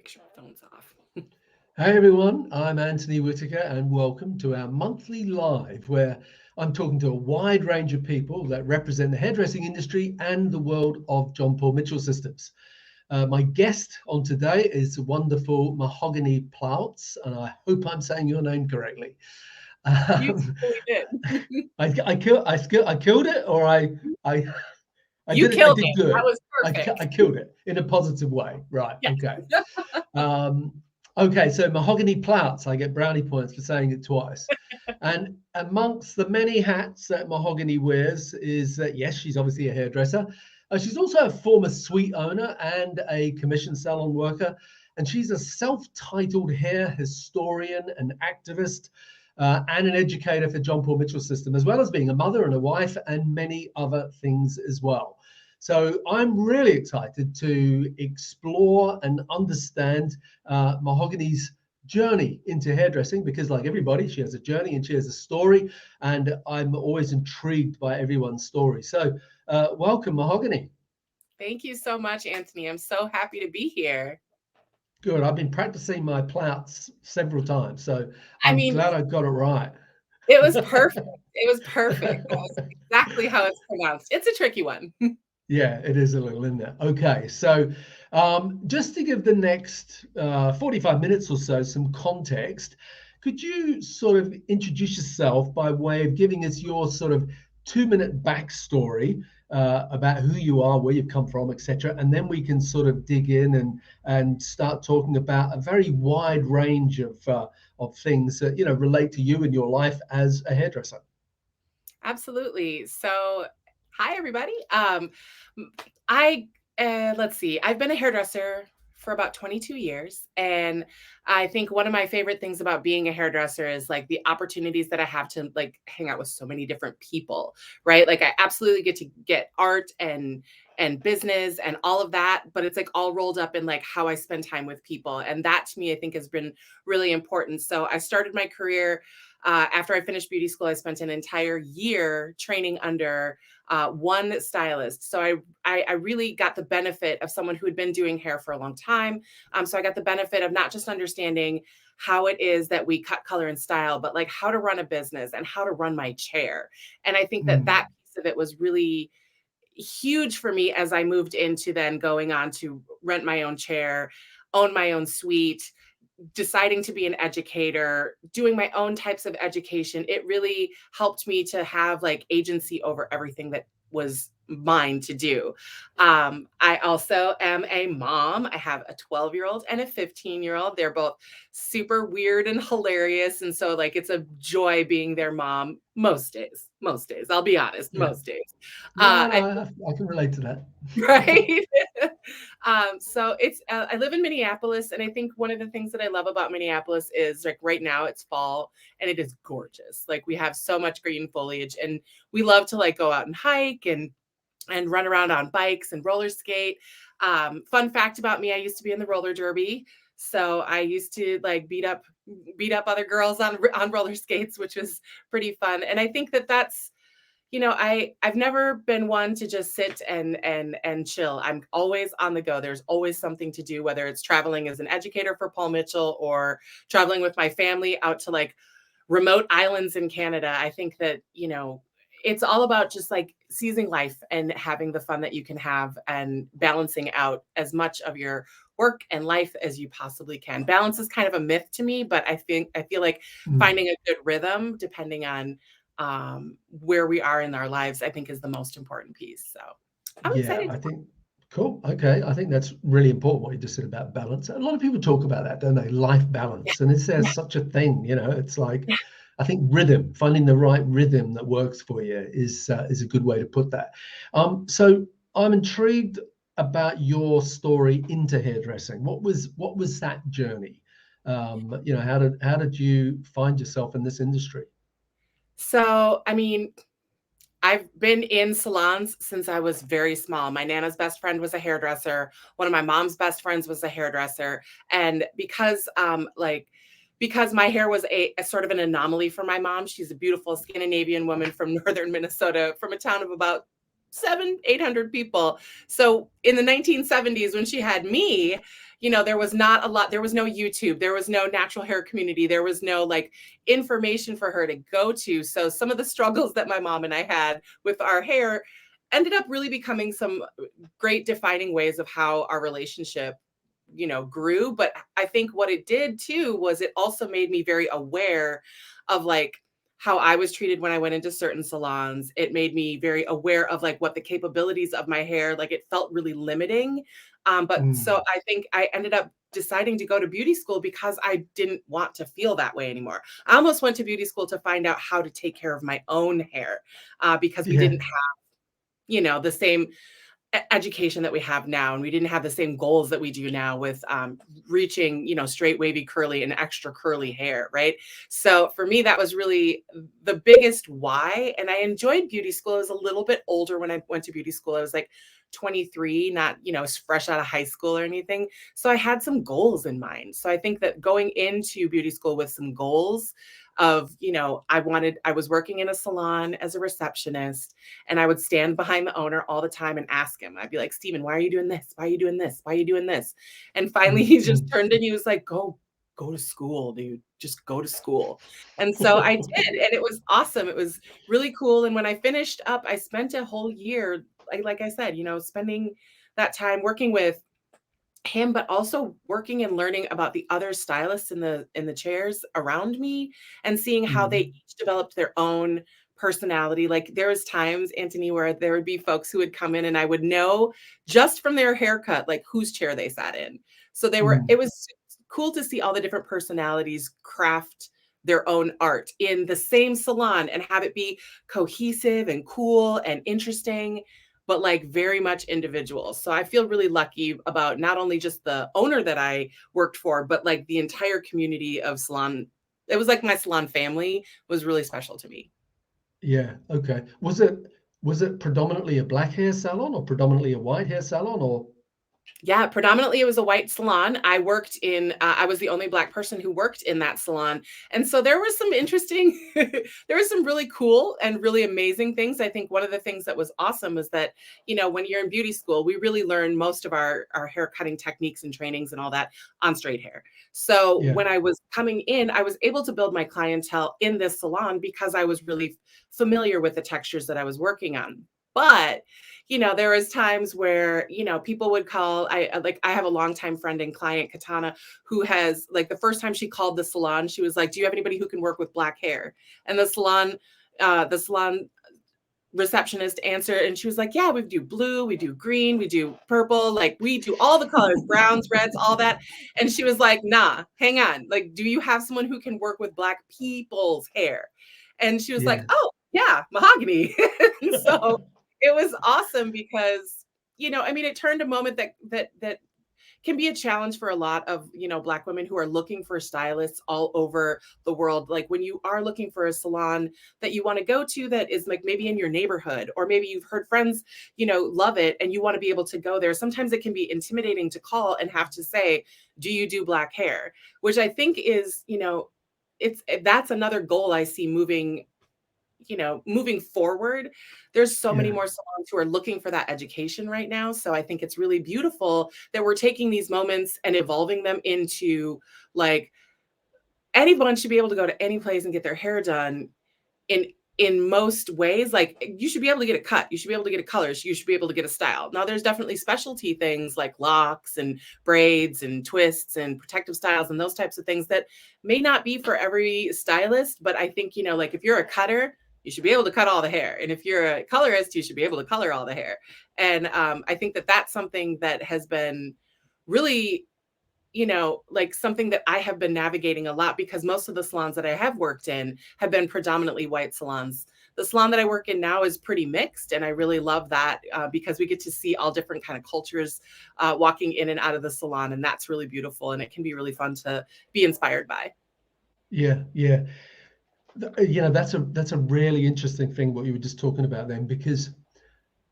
make sure my phone's off. Hey everyone, I'm Antony Whitaker and welcome to our monthly live where I'm talking to a wide range of people that represent the hairdressing industry and the world of John Paul Mitchell systems. My guest on today is the wonderful Mahogany Plautz, and I hope I'm saying your name correctly. You Um, totally did. I killed it, or I You I killed did it. That good. was perfect. I killed it in a positive way. Right. Yes. Okay. Um, okay. So Mahogany Plautz, I get brownie points for saying it twice. And amongst the many hats that Mahogany wears is that, yes, she's obviously a hairdresser. She's also a former suite owner and a commissioned salon worker. And she's a self-titled hair historian and activist and an educator for John Paul Mitchell System, as well as being a mother and a wife and many other things as well. So I'm really excited to explore and understand Mahogany's journey into hairdressing, because like everybody, she has a journey and she has a story, and I'm always intrigued by everyone's story. So welcome, Mahogany. Thank you so much, Antony. I'm so happy to be here. Good. I've been practicing my Plautz several times, so I I'm mean, glad I got it right. it was perfect. It was perfect. That was exactly how it's pronounced. It's a tricky one. Yeah, it is a little in there. Okay, so just to give the next 45 minutes or so some context, could you sort of introduce yourself by way of giving us your sort of 2-minute backstory about who you are, where you've come from, etc., and then we can sort of dig in and start talking about a very wide range of things that relate to you and your life as a hairdresser. Absolutely. So, hi everybody. I let's see. I've been a hairdresser for about 22 years, and I think one of my favorite things about being a hairdresser is like the opportunities that I have to like hang out with so many different people, right? Like I absolutely get to get art and business and all of that, but it's like all rolled up in like how I spend time with people, and that to me I think has been really important. So I started my career after I finished beauty school. I spent an entire year training under one stylist. So I really got the benefit of someone who had been doing hair for a long time. So I got the benefit of not just understanding how it is that we cut, color, and style, but like how to run a business and how to run my chair. And I think that that Mm. piece of it was really huge for me as I moved into then going on to rent my own chair, own my own suite, deciding to be an educator, doing my own types of education. It really helped me to have like agency over everything that was mine to do. I also am a mom. I have a 12-year-old and a 15-year-old. They're both super weird and hilarious. And so like it's a joy being their mom most days. Most days. I'll be honest, Yeah. most days. No, no, I I can relate to that. right. So it's I live in Minneapolis, and I think one of the things that I love about Minneapolis is like right now it's fall and it is gorgeous. Like we have so much green foliage, and we love to like go out and hike and run around on bikes and roller skate. Fun fact about me, I used to be in the roller derby. So I used to like beat up other girls on roller skates, which was pretty fun. And I think that that's, I've never been one to just sit and chill. I'm always on the go. There's always something to do, whether it's traveling as an educator for Paul Mitchell or traveling with my family out to like remote islands in Canada. I think that, it's all about just like seizing life and having the fun that you can have and balancing out as much of your work and life as you possibly can. Balance is kind of a myth to me, but I feel like Mm. finding a good rhythm depending on where we are in our lives, I think is the most important piece. So I'm Yeah, excited. I think cool. Okay, I think that's really important what you just said about balance. A lot of people talk about that, don't they? Life balance, and is there Yeah. such a thing? It's like I think rhythm, finding the right rhythm that works for you is a good way to put that. So I'm intrigued about your story into hairdressing. What was that journey? How did you find yourself in this industry? So, I mean, I've been in salons since I was very small. My nana's best friend was a hairdresser. One of my mom's best friends was a hairdresser. And because my hair was a sort of an anomaly for my mom. She's a beautiful Scandinavian woman from northern Minnesota, from a town of about 800 people. So in the 1970s, when she had me, there was not a lot, there was no YouTube, there was no natural hair community, there was no like information for her to go to. So some of the struggles that my mom and I had with our hair ended up really becoming some great defining ways of how our relationship grew. But I think what it did too was it also made me very aware of like how I was treated when I went into certain salons. It made me very aware of like what the capabilities of my hair, like it felt really limiting. But so Mm. I think I ended up deciding to go to beauty school because I didn't want to feel that way anymore. I almost went to beauty school to find out how to take care of my own hair, because we Yeah. didn't have, the same education that we have now, and we didn't have the same goals that we do now with reaching straight wavy curly and extra curly hair, right? So for me that was really the biggest why. And I enjoyed beauty school. I was a little bit older when I went to beauty school. I was like 23, not fresh out of high school or anything. So I had some goals in mind. So I think that going into beauty school with some goals of, I was working in a salon as a receptionist, and I would stand behind the owner all the time and ask him. I'd be like, Steven, why are you doing this? Why are you doing this? Why are you doing this? And finally Mm, he just mm. turned and he was like, go to school, dude. Just go to school. And so I did, and it was awesome. It was really cool. And when I finished up, I spent a whole year, like I said, spending that time working with him, but also working and learning about the other stylists in the chairs around me, and seeing how they Mm. each developed their own personality. Like there was times, Anthony, where there would be folks who would come in and I would know just from their haircut like whose chair they sat in. So it Mm. was cool to see all the different personalities craft their own art in the same salon and have it be cohesive and cool and interesting, but like very much individual. So I feel really lucky about not only just the owner that I worked for, but like the entire community of salon. It was like my salon family was really special to me. Yeah. Okay. Was it predominantly a black hair salon or predominantly a white hair salon or? Yeah, predominantly it was a white salon. I was the only Black person who worked in that salon. And so there was some interesting, there was some really cool and really amazing things. I think one of the things that was awesome is that, when you're in beauty school, we really learn most of our hair cutting techniques and trainings and all that on straight hair. So Yeah. when I was coming in, I was able to build my clientele in this salon because I was really familiar with the textures that I was working on. But there was times where, people would call. I have a longtime friend and client, Katana, who has like the first time she called the salon, she was like, "Do you have anybody who can work with black hair?" And the salon receptionist answered and she was like, "Yeah, we do blue, we do green, we do purple, like we do all the colors, browns, reds, all that." And she was like, "Nah, hang on. Like, do you have someone who can work with black people's hair?" And she was like, Yeah. "Oh, yeah, mahogany." And so it was awesome because, I mean, it turned a moment that can be a challenge for a lot of, Black women who are looking for stylists all over the world. Like when you are looking for a salon that you want to go to that is like maybe in your neighborhood, or maybe you've heard friends, love it and you want to be able to go there. Sometimes it can be intimidating to call and have to say, "Do you do black hair?" Which I think is, that's another goal I see moving forward. There's so many Yeah. more salons who are looking for that education right now. So I think it's really beautiful that we're taking these moments and evolving them into like anyone should be able to go to any place and get their hair done in most ways. Like you should be able to get a cut, you should be able to get a color, you should be able to get a style. Now there's definitely specialty things like locks and braids and twists and protective styles and those types of things that may not be for every stylist. But I think, like if you're a cutter, you should be able to cut all the hair, and if you're a colorist, you should be able to color all the hair. And I think that that's something that has been really, like something that I have been navigating a lot, because most of the salons that I have worked in have been predominantly white salons. The salon that I work in now is pretty mixed, and I really love that, because we get to see all different kind of cultures walking in and out of the salon, and that's really beautiful, and it can be really fun to be inspired by. Yeah. Yeah. That's a really interesting thing what you were just talking about then, because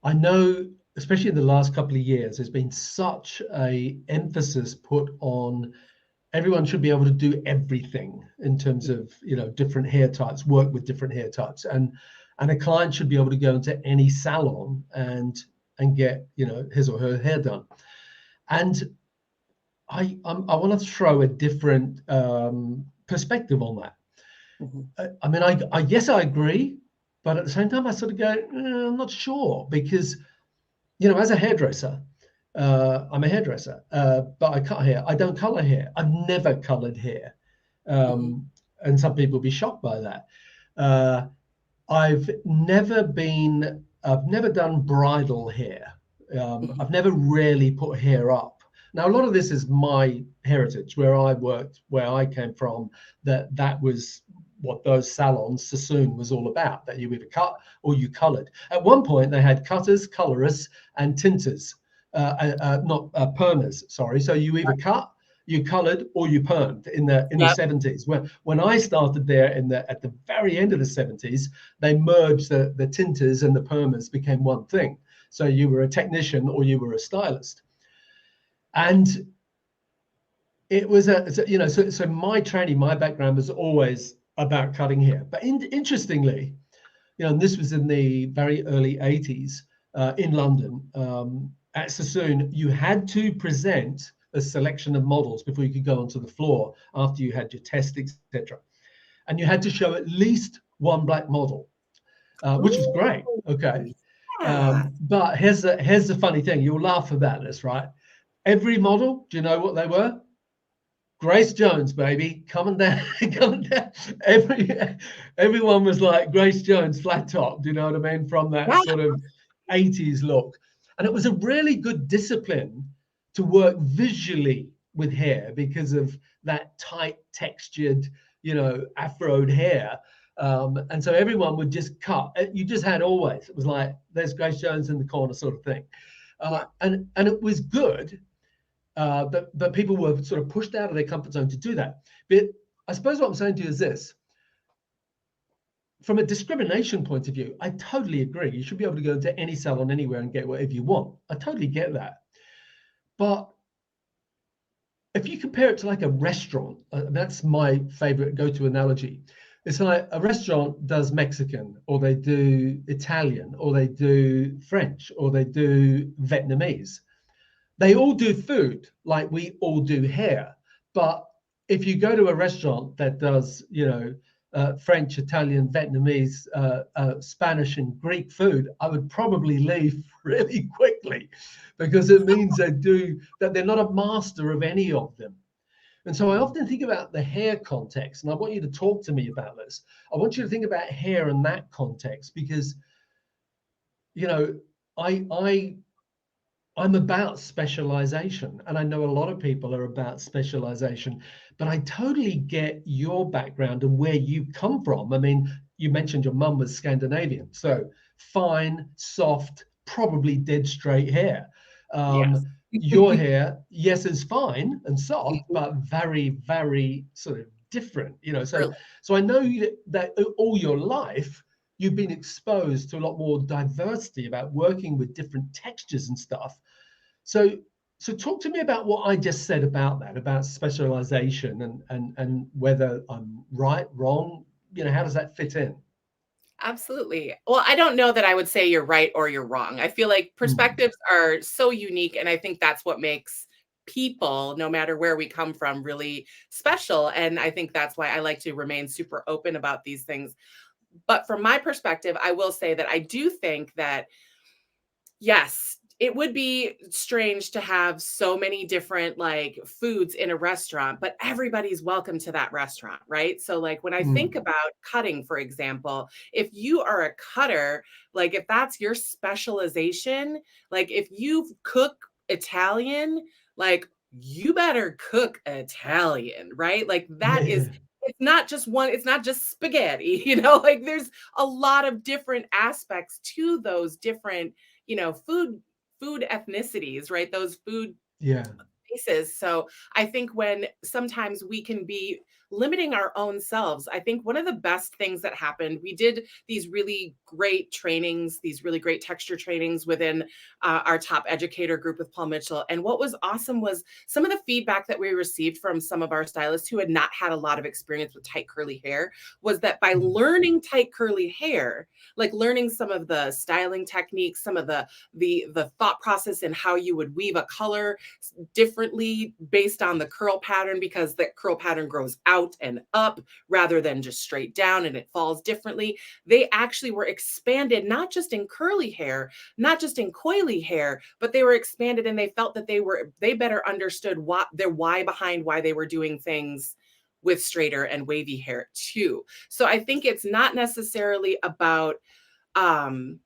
I know, especially in the last couple of years, there's been such a emphasis put on everyone should be able to do everything in terms of different hair types, work with different hair types, and a client should be able to go into any salon and get his or her hair done. And I want to throw a different perspective on that. Mhm. I mean, I yes, I agree, but at the same time, I sort of go, I'm not sure because as a hairdresser, I'm a hairdresser, but I cut hair. I don't color hair. I've never colored hair, Mhm. um, and some people will be shocked by that. Uh, I've never done bridal hair. Mhm. I've never really put hair up. Now, a lot of this is my heritage, where I worked, where I came from. That was what those salons, Sassoon, was all about. That you either cut or you coloured. At one point, they had cutters, colorists, and tinters, not permers. Sorry. So you either cut, you coloured, or you permed in the Yep. 70s. When I started there at the very end of the 70s, they merged the tinters and the permers became one thing. So you were a technician or you were a stylist. And it was so my training, my background was always about cutting hair. But interestingly, and this was in the very early 80s in London, at Sassoon, you had to present a selection of models before you could go onto the floor after you had your test, etc. And you had to show at least one black model, which was great. Ooh, Okay. yeah. But here's the funny thing. You'll laugh about this, right? Every model, do you know what they were? Grace Jones, baby, coming down, coming down. Everyone was like Grace Jones, flat top. Do you know what I mean? From that Yeah. sort of 80s look, and it was a really good discipline to work visually with hair because of that tight textured, afroed hair. And so everyone would just cut. You just had always. It was like there's Grace Jones in the corner, sort of thing, Yeah. and it was good, but people were sort of pushed out of their comfort zone to do that. But I suppose what I'm saying to you is this: from a discrimination point of view, I totally agree. You should be able to go to any salon anywhere and get whatever you want. I totally get that. But if you compare it to like a restaurant, that's my favorite go-to analogy. It's like a restaurant does Mexican, or they do Italian, or they do French, or they do Vietnamese. They all do food like we all do hair. But if you go to a restaurant that does, French, Italian, Vietnamese, Spanish, and Greek food, I would probably leave really quickly because it means that they're not a master of any of them. And so I Mhm. often think about the hair context, and I want you to talk to me about this. I want you to think about hair in that context because, you know, I I'm about specialization, and I know a lot of people are about specialization, but I totally get your background and where you come from. I mean, you mentioned your mum was Scandinavian, so fine, soft, probably dead straight hair. Yes. Your hair, yes, is fine and soft, but very, very sort of different. Really. So I know that all your life you've been exposed to a lot more diversity about working with different textures and stuff. So, so talk to me about what I just said about that, about specialization and whether I'm right, wrong. How does that fit in? Absolutely. Well, I don't know that I would say you're right or you're wrong. I feel like Mm, perspectives are so unique, and I think that's what makes people, no matter where we come from, really special. And I think that's why I like to remain super open about these things. But from my perspective, I will say that I do think that yes, it would be strange to have so many different, like, foods in a restaurant, but everybody's welcome to that restaurant, right? So, like, when I think mm, about cutting, for example, if you are a cutter, like, if that's your specialization, like, if you cook Italian, like, you better cook Italian, right? Like, that is yeah, it's not just spaghetti, like, there's a lot of different aspects to those different food ethnicities, right? Those food yeah, bases. So I think when sometimes we can be limiting our own selves. I think one of the best things that happened, we did these really great trainings, these really great texture trainings within our top educator group with Paul Mitchell. And what was awesome was some of the feedback that we received from some of our stylists who had not had a lot of experience with tight curly hair was that by Mm, learning tight curly hair, like learning some of the styling techniques, some of the thought process and how you would weave a color differently based on the curl pattern, because the curl pattern grows out and up rather than just straight down and it falls differently. They actually were expanded, not just in curly hair, not just in coily hair, but they were expanded, and they felt that they better understood what their why behind why they were doing things with straighter and wavy hair too. So I think it's not necessarily about um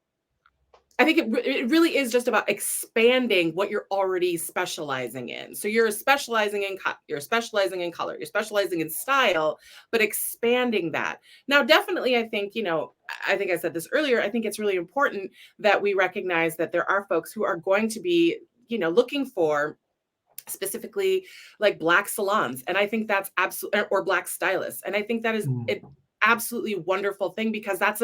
I think it really is just about expanding what you're already specializing in. So you're specializing in cut, you're specializing in color, you're specializing in style, but expanding that. Now, definitely, I think, I think I said this earlier, I think it's really important that we recognize that there are folks who are going to be, looking for specifically like black salons, and I think that's absolutely, or black stylists, and I think that is mm, it absolutely wonderful thing, because that's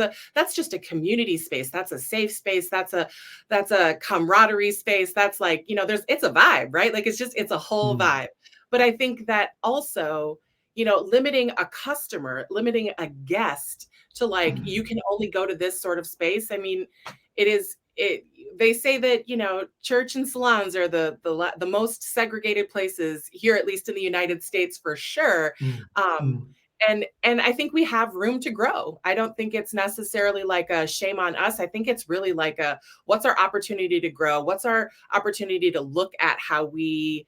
just a community space, that's a safe space, that's a camaraderie space, that's like, there's it's a vibe, right? Like it's a whole mm, vibe. But I think that also, limiting a customer, limiting a guest to like, you can only go to this sort of space. I mean, it they say that, church and salons are the most segregated places here, at least in the United States, for sure. mm, um mm, and I think we have room to grow. I don't think it's necessarily like a shame on us. I think it's really like a, what's our opportunity to grow, what's our opportunity to look at how we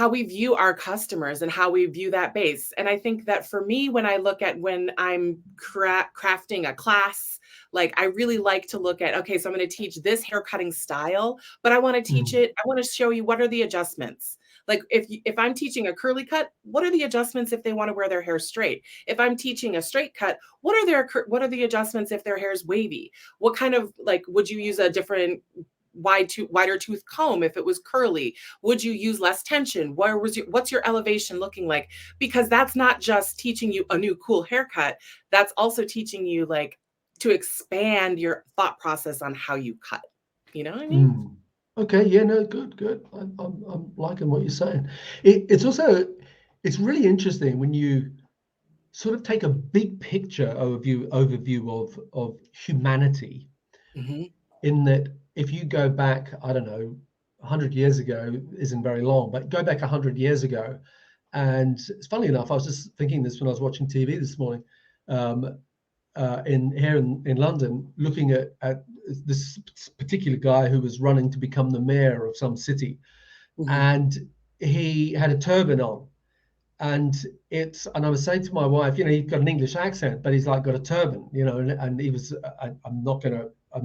view our customers and how we view that base. And I think that for me, when I'm crafting a class, like I really like to look at, okay, so I'm going to teach this hair cutting style, but I want to teach mm, it, I want to show you what are the adjustments. Like if I'm teaching a curly cut, what are the adjustments if they want to wear their hair straight? If I'm teaching a straight cut, what are the adjustments if their hair is wavy? What kind of, like, would you use a different wider tooth comb if it was curly? Would you use less tension? What's your elevation looking like? Because that's not just teaching you a new cool haircut, that's also teaching you like to expand your thought process on how you cut. You know what I mean? mm. Okay, yeah, no, good, good. I'm liking what you're saying. It's also, it's really interesting when you sort of take a big picture overview of humanity, Hmm. in that if you go back, I don't know, 100 years ago isn't very long, but go back 100 years ago, and it's funny enough, I was just thinking this when I was watching TV this morning, um, in here in London, looking at this particular guy who was running to become the mayor of some city, Hmm. and he had a turban on, and I was saying to my wife, he's got an English accent, but he's like got a turban, and he was, I'm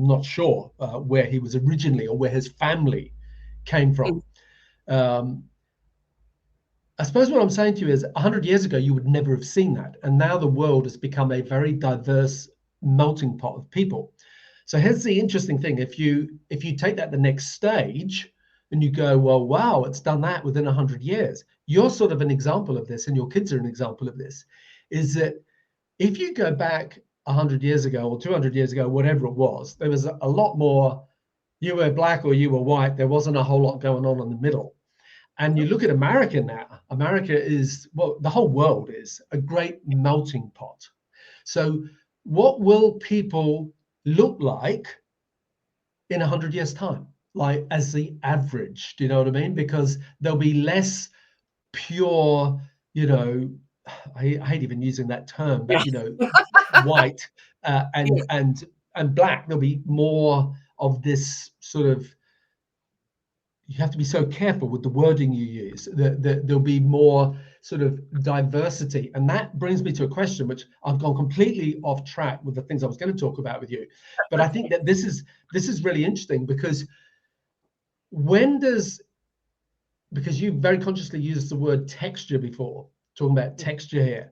not sure where he was originally or where his family came from. Um, I suppose what I'm saying to you is 100 years ago, you would never have seen that. And now the world has become a very diverse melting pot of people. So here's the interesting thing. If you take that the next stage and you go, well, wow, it's done that within 100 years. You're sort of an example of this, and your kids are an example of this, is that if you go back 100 years ago or 200 years ago, whatever it was, there was a lot more, you were black or you were white. There wasn't a whole lot going on in the middle. And you look at America now, America is, well, the whole world is a great melting pot. So, what will people look like in 100 years' time? Like, as the average, do you know what I mean? Because there'll be less pure, you know, I hate even using that term, Yeah. but, white and Yeah. and black. There'll be more of this sort of, you have to be so careful with the wording you use, that there'll be more sort of diversity. And that brings me to a question which I've gone completely off track with the things I was going to talk about with you, but I think that this is really interesting, because when does, because you very consciously used the word texture before, talking about texture here,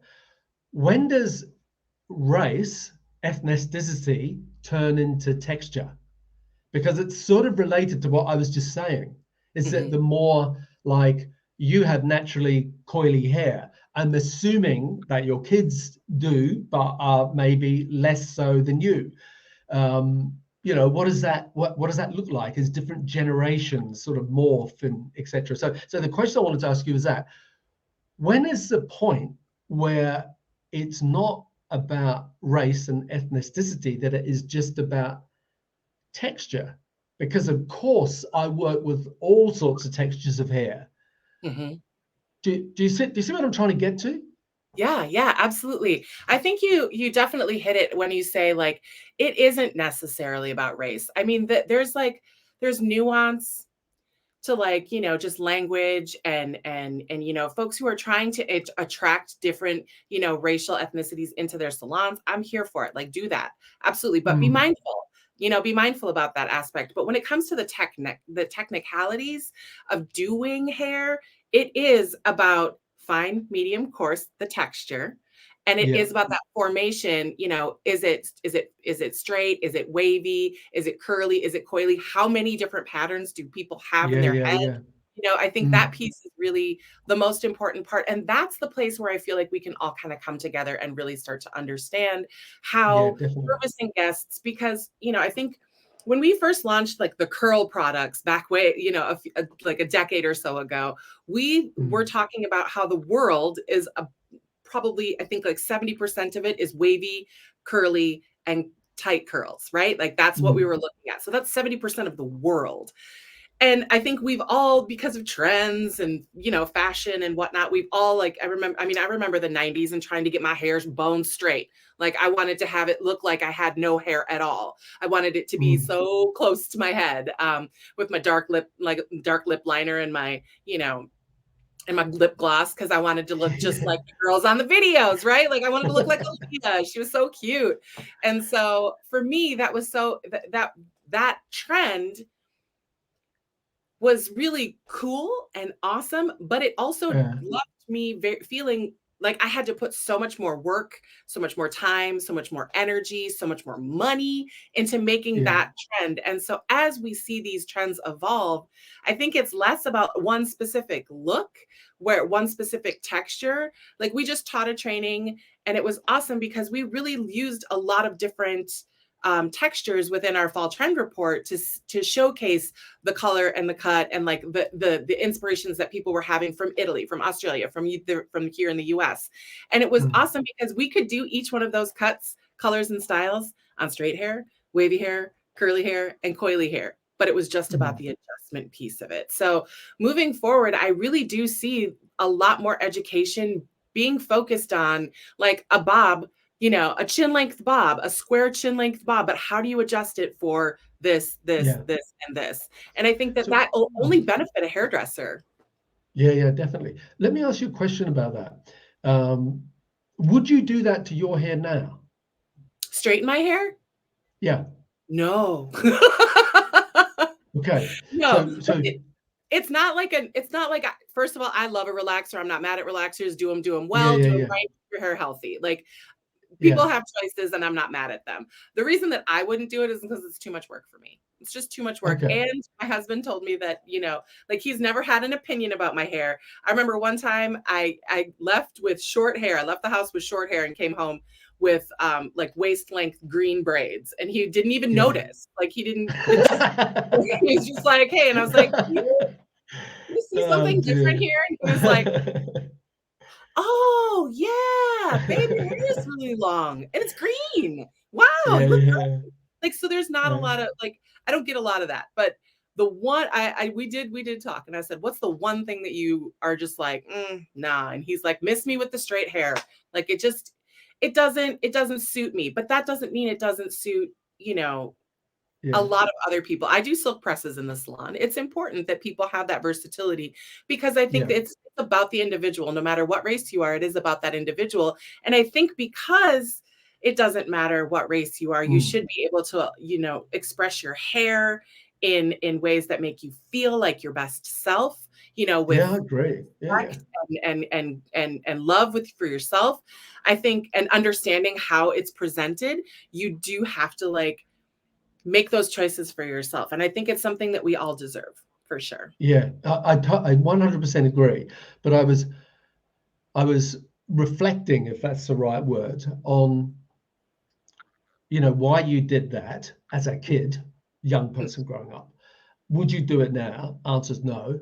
when does race, ethnicity turn into texture? Because it's sort of related to what I was just saying. Is that Mhm. the more, like, you have naturally coily hair, I'm assuming that your kids do, but maybe less so than you. What does that look like as different generations sort of morph and etc. So the question I wanted to ask you is that when is the point where it's not about race and ethnicity, that it is just about texture? Because of course I work with all sorts of textures of hair. Mhm. Do you see what I'm trying to get to? Yeah, yeah, absolutely. I think you definitely hit it when you say, like, it isn't necessarily about race. I mean, there's nuance to, like, just language and folks who are trying to attract different, racial ethnicities into their salons. I'm here for it. Like, do that. Absolutely. But Mm, be mindful about that aspect. But when it comes to the technicalities of doing hair, it is about fine, medium, coarse, the texture. And it yeah, is about that formation, is it straight? Is it wavy? Is it curly? Is it coily? How many different patterns do people have in yeah, their yeah, head? yeah. I think that Mm, piece is really the most important part. And that's the place where I feel like we can all kind of come together and really start to understand yeah, how definitely. servicing guests, because, I think when we first launched like the curl products back way, like a decade or so ago, we were Mm, talking about how the world is probably, I think like 70% of it is wavy, curly, and tight curls, right? Like that's what we mm, were looking at. So that's 70% of the world. And I think we've all, because of trends and, fashion and whatnot, we've all like, I remember the 90s and trying to get my hair bone straight. Like I wanted to have it look like I had no hair at all. I wanted it to be mm. so close to my head, with my dark lip liner and my lip gloss, because I wanted to look just like the girls on the videos, right? Like I wanted to look like Olivia. She was so cute. And so for me, that was that trend was really cool and awesome, but it also Yeah, left me feeling like I had to put so much more work, so much more time, so much more energy, so much more money into making yeah, that trend. And so as we see these trends evolve, I think it's less about one specific look, where one specific texture. Like we just taught a training and it was awesome because we really used a lot of different textures within our fall trend report to showcase the color and the cut and like the inspirations that people were having from Italy, from Australia, from here in the US. And it was mm, awesome because we could do each one of those cuts, colors, and styles on straight hair, wavy hair, curly hair, and coily hair. But it was just about mm. the adjustment piece of it. So moving forward, I really do see a lot more education being focused on like a bob, a chin length bob, a square chin length bob, but how do you adjust it for Yeah. this, and this? And I think that So, that will only benefit a hairdresser. yeah, yeah, definitely. Let me ask you a question about that. Um, would you do that to your hair now? Straighten my hair? Yeah. No. Okay. No. So It's not like first of all, I love a relaxer. I'm not mad at relaxers. Do them yeah, well, yeah, do them yeah, right, keep your hair healthy. Like people yeah. have choices and I'm not mad at them. The reason that I wouldn't do it is because it's too much work for me. It's just too much work. Okay. And my husband told me that, like he's never had an opinion about my hair. I remember one time I left with short hair. I left the house with short hair and came home with like waist length green braids. And he didn't even Yeah. notice. Like he didn't, it just he was just like, hey, and I was like, you see Oh something different dear. here? And he was like, oh yeah, babe, your hair is really long and it's green. Wow, Yeah, you look yeah. like, so there's not a lot of like, I don't get a lot of that. But the one we did talk and I said, what's the one thing that you are just like, nah. And he's like, miss me with the straight hair. Like it doesn't suit me. But that doesn't mean it doesn't suit, you know, a Yeah, lot of other people. I do silk presses in the salon. It's important that people have that versatility because I think yeah. that it's about the individual. No matter what race you are, it is about that individual. And I think because it doesn't matter what race you are, you Mm. should be able to, express your hair in ways that make you feel like your best self, Yeah, with I agree. Yeah, yeah. respect and love with for yourself. I think and understanding how it's presented, you do have to like make those choices for yourself. And I think it's something that we all deserve for sure. Yeah, I 100% agree. But I was reflecting, if that's the right word, on, why you did that as a kid, young person growing up. Would you do it now? Answer's no.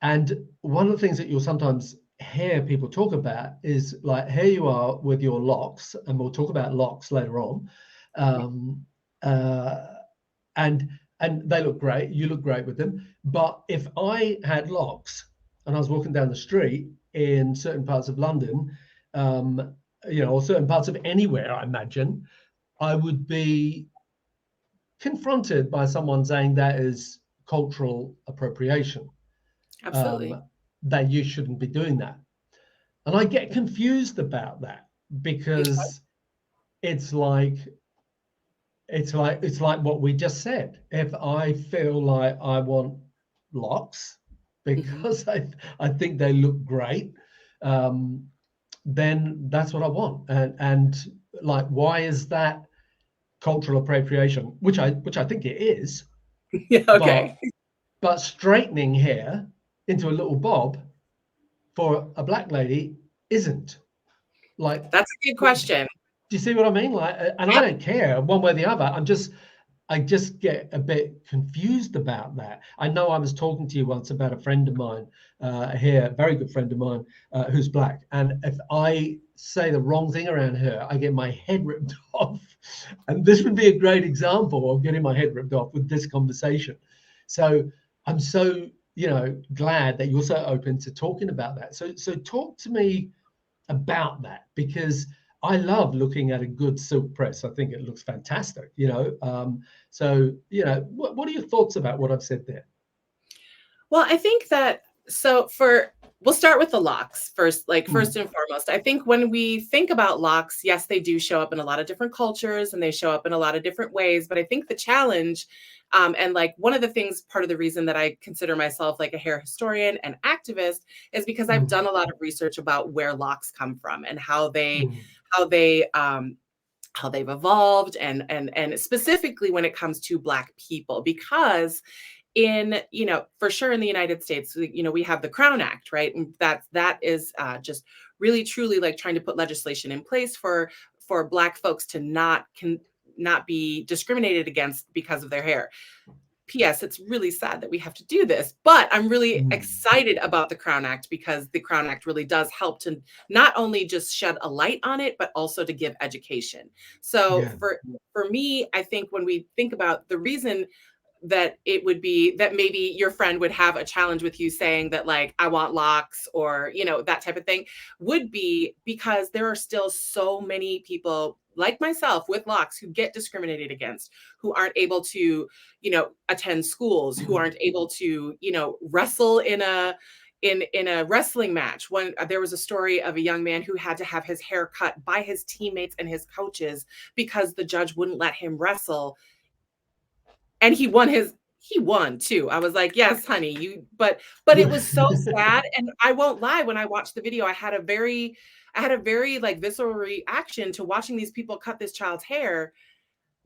And one of the things that you'll sometimes hear people talk about is like, here you are with your locks, and we'll talk about locks later on. Um, uh, and they look great. You look great with them. But if I had locks and I was walking down the street in certain parts of London, or certain parts of anywhere, I imagine, I would be confronted by someone saying that is cultural appropriation, Absolutely. um, that you shouldn't be doing that. And I get confused about that Okay. because it's like it's like what we just said. If I feel like I want locks Mhm. because I think they look great, um, then that's what I want. And like, why is that cultural appropriation? Which I think it is, Yeah, but okay. straightening hair into a little bob for a black lady isn't. Like, That's a good do question. you see what I mean? Like, and I Yep. don't care one way or the other. I just get a bit confused about that. I know I was talking to you once about a friend of mine here, a very good friend of mine, who's black. And if I say the wrong thing around her, I get my head ripped off. And this would be a great example of getting my head ripped off with this conversation. So I'm so, glad that you're so open to talking about that. So talk to me about that, because I love looking at a good silk press. I think it looks fantastic, what are your thoughts about what I've said there? Well, I think that we'll start with the locks first, like first Mm, and foremost. I think when we think about locks, yes, they do show up in a lot of different cultures and they show up in a lot of different ways. But I think the challenge, and like one of the things, part of the reason that I consider myself like a hair historian and activist is because I've mm, done a lot of research about where locks come from and mm, how they how they've evolved and specifically when it comes to Black people, because for sure in the United States, we have the Crown Act, right? And that is just really truly like trying to put legislation in place for Black folks to not be discriminated against because of their hair. P.S. It's really sad that we have to do this, but I'm really mm. excited about the Crown Act because the Crown Act really does help to not only just shed a light on it, but also to give education. So Yeah, for me, I think when we think about the reason that it would be that maybe your friend would have a challenge with you saying that like I want locks or that type of thing would be because there are still so many people like myself with locks who get discriminated against, who aren't able to attend schools, who aren't able to wrestle in a wrestling match. When there was a story of a young man who had to have his hair cut by his teammates and his coaches because the judge wouldn't let him wrestle, and he won too. I was like, "Yes, honey, you," but it was so sad, and I won't lie, when I watched the video, I had a very, like, visceral reaction to watching these people cut this child's hair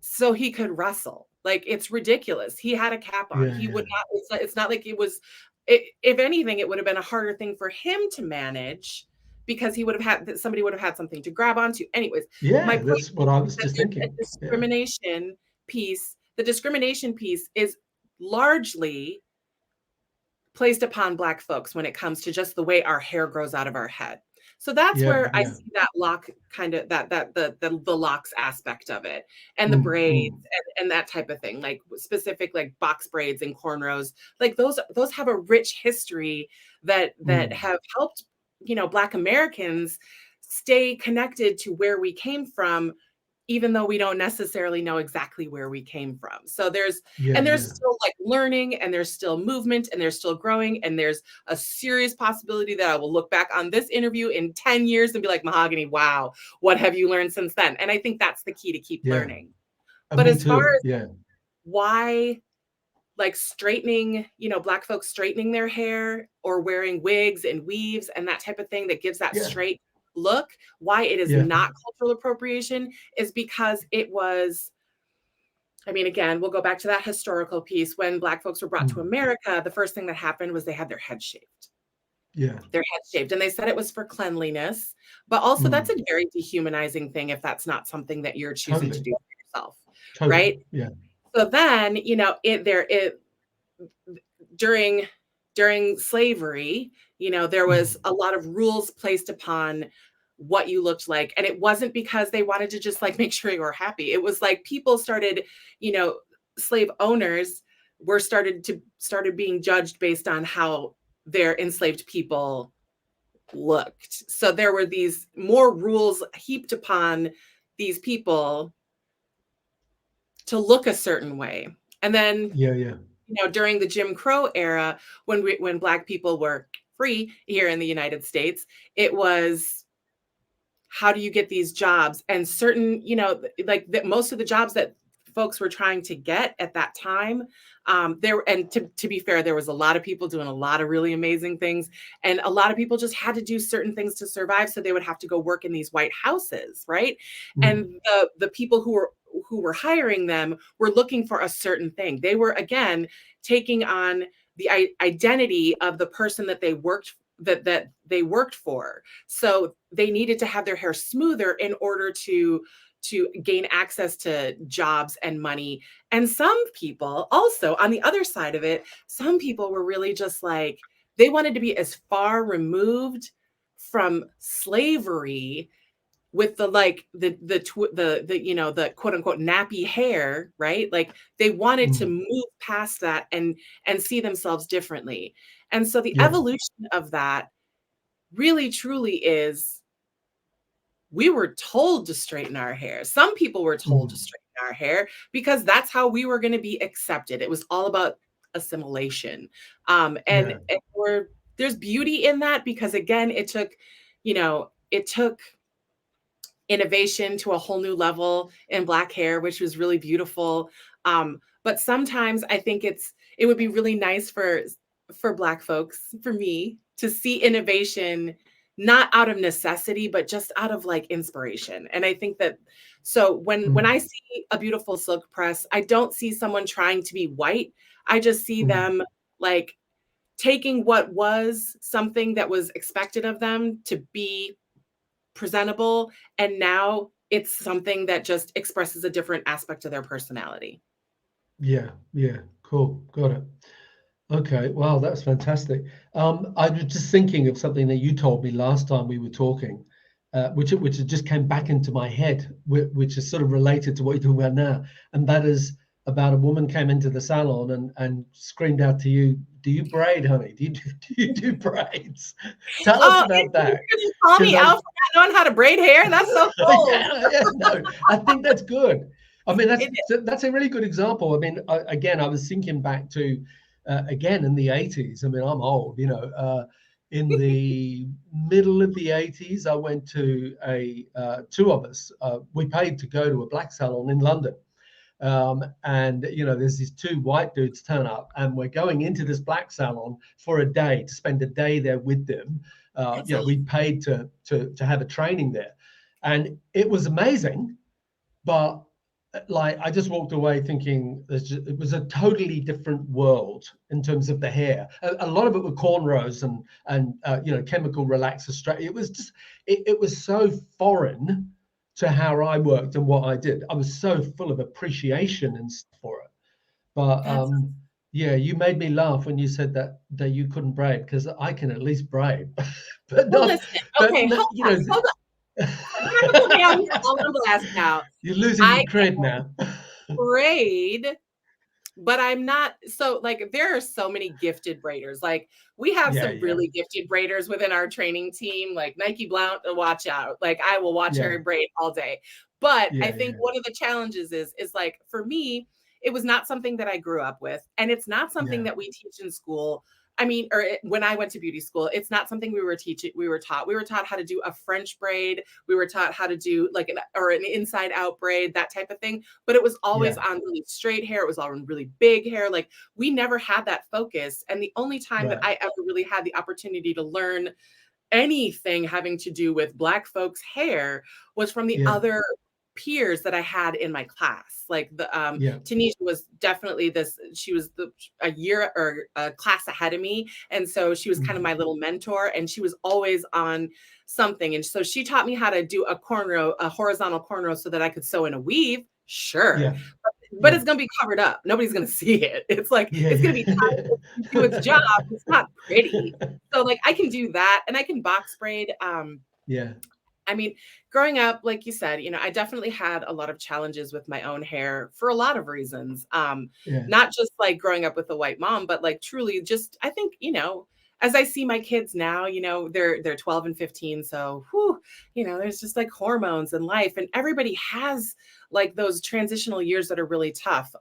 so he could wrestle. Like, it's ridiculous. He had a cap on. yeah, He would yeah, not it's not like it was if anything, it would have been a harder thing for him to manage because he would have had somebody would have had something to grab onto. Anyways, my yeah. point That's what is I was that just there's a thinking. Yeah, discrimination piece. The discrimination piece is largely placed upon Black folks when it comes to just the way our hair grows out of our head. So that's yeah, where I yeah. see that lock kind of the locks aspect of it and the Mm, braids mm, and that type of thing, like specific like box braids and cornrows. Like those have a rich history that mm. have helped, Black Americans stay connected to where we came from, even though we don't necessarily know exactly where we came from. So Yeah, there's yeah, still like learning and there's still movement and there's still growing. And there's a serious possibility that I will look back on this interview in 10 years and be like, Mahogany, wow, what have you learned since then? And I think that's the key to keep yeah. learning. But Me as far too. as Yeah, why like straightening, Black folks straightening their hair or wearing wigs and weaves and that type of thing that gives that yeah, straight look, why it is yeah. not cultural appropriation is because it was, I mean, again, we'll go back to that historical piece. When Black folks were brought to Mm. America, the first thing that happened was they had their heads shaved. Yeah. their head shaved. And they said it was for cleanliness, but also that's Mm. a very dehumanizing thing if that's not something that you're choosing to Totally. do for yourself, Totally. right? Yeah. So then, it during slavery, there was Mm. a lot of rules placed upon what you looked like. And it wasn't because they wanted to just like make sure you were happy. It was like people started, you know, slave owners started being judged based on how their enslaved people looked. So there were these more rules heaped upon these people to look a certain way. And then, Yeah. Yeah. during the Jim Crow era, when Black people were free here in the United States, it was, how do you get these jobs? And certain, like most of the jobs that folks were trying to get at that time, there, and to be fair, there was a lot of people doing a lot of really amazing things, and a lot of people just had to do certain things to survive, so they would have to go work in these white houses, right? Mm. And the people who were hiring them were looking for a certain thing. They were, again, taking on the identity of the person that they worked for. So they needed to have their hair smoother in order to gain access to jobs and money. And some people also, on the other side of it, some people were really just like, they wanted to be as far removed from slavery with the like the quote unquote nappy hair, right? Like they wanted to Mm. move past that and see themselves differently. And so the Yeah. evolution of that really truly is, we were told to straighten our hair. Some people were told to Mm. straighten our hair because that's how we were going to be accepted. It was all about assimilation. And Yeah. there's beauty in that because, again, it took innovation to a whole new level in Black hair, which was really beautiful. But sometimes I think it would be really nice for Black folks, for me, to see innovation not out of necessity, but just out of like inspiration. And I think that, so when I Mm. see a beautiful silk press, I don't see someone trying to be white. I just see Mm. them like taking what was something that was expected of them to be presentable, and now it's something that just expresses a different aspect of their personality. Yeah. Yeah. Cool. Got it. Okay. Wow, that's fantastic. I was just thinking of something that you told me last time we were talking, which just came back into my head, which is sort of related to what you're talking about now, and that is about a woman came into the salon and screamed out to you, "Do you braid, honey? Do you do braids?" Tell us Oh, about you're that, gonna call because me I out for not knowing how to braid hair? That's so cold. yeah, yeah, no, I think that's good. I mean, It is. that's a really good example. I mean, again, I was thinking back to again in the 80s. I mean, I'm old, in the middle of the 80s, I went to two of us. We paid to go to a black salon in London. And there's these two white dudes turn up, and we're going into this black salon for a day to spend a day there with them. That's We paid to have a training there, and it was amazing. But like, I just walked away thinking it was a totally different world in terms of the hair. A lot of it were cornrows and chemical relaxer straight. It was just it was so foreign to how I worked and what I did. I was so full of appreciation and stuff for it. But that's yeah, you made me laugh when you said that you couldn't braid, because I can at least braid, but Well, not, listen, but okay, not, hold on. I'm not gonna put me on blast now. you're losing I your cred now. can braid, but I'm not, so like there are so many gifted braiders. Like we have Yeah, some yeah, really gifted braiders within our training team, like Nike Blount, watch out. Like I will watch yeah, her braid all day. But I yeah, think yeah, one of the challenges is like for me, it was not something that I grew up with. And it's not something yeah, that we teach in school. I mean, when I went to beauty school, it's not something we were taught. We were taught how to do a French braid. We were taught how to do like an inside out braid, that type of thing, but it was always yeah, on really straight hair. It was all on really big hair. Like we never had that focus. And the only time that right, I ever really had the opportunity to learn anything having to do with Black folks' hair was from the yeah, other peers that I had in my class. Like Yeah. Tanisha was definitely this, she was a year or a class ahead of me. And so she was kind of Mm. my little mentor, and she was always on something. And so she taught me how to do a cornrow, a horizontal cornrow so that I could sew in a weave. Sure. Yeah. But Yeah. it's going to be covered up. Nobody's going to see it. It's like, Yeah. it's going to be Yeah. tight to do its job. It's not pretty. So like I can do that, and I can box braid. Yeah. I mean, growing up, like you said, I definitely had a lot of challenges with my own hair for a lot of reasons. Yeah. Not just like growing up with a white mom, but like truly just, I think, as I see my kids now, they're 12 and 15. So, whew, there's just like hormones and life, and everybody has like those transitional years that are really tough.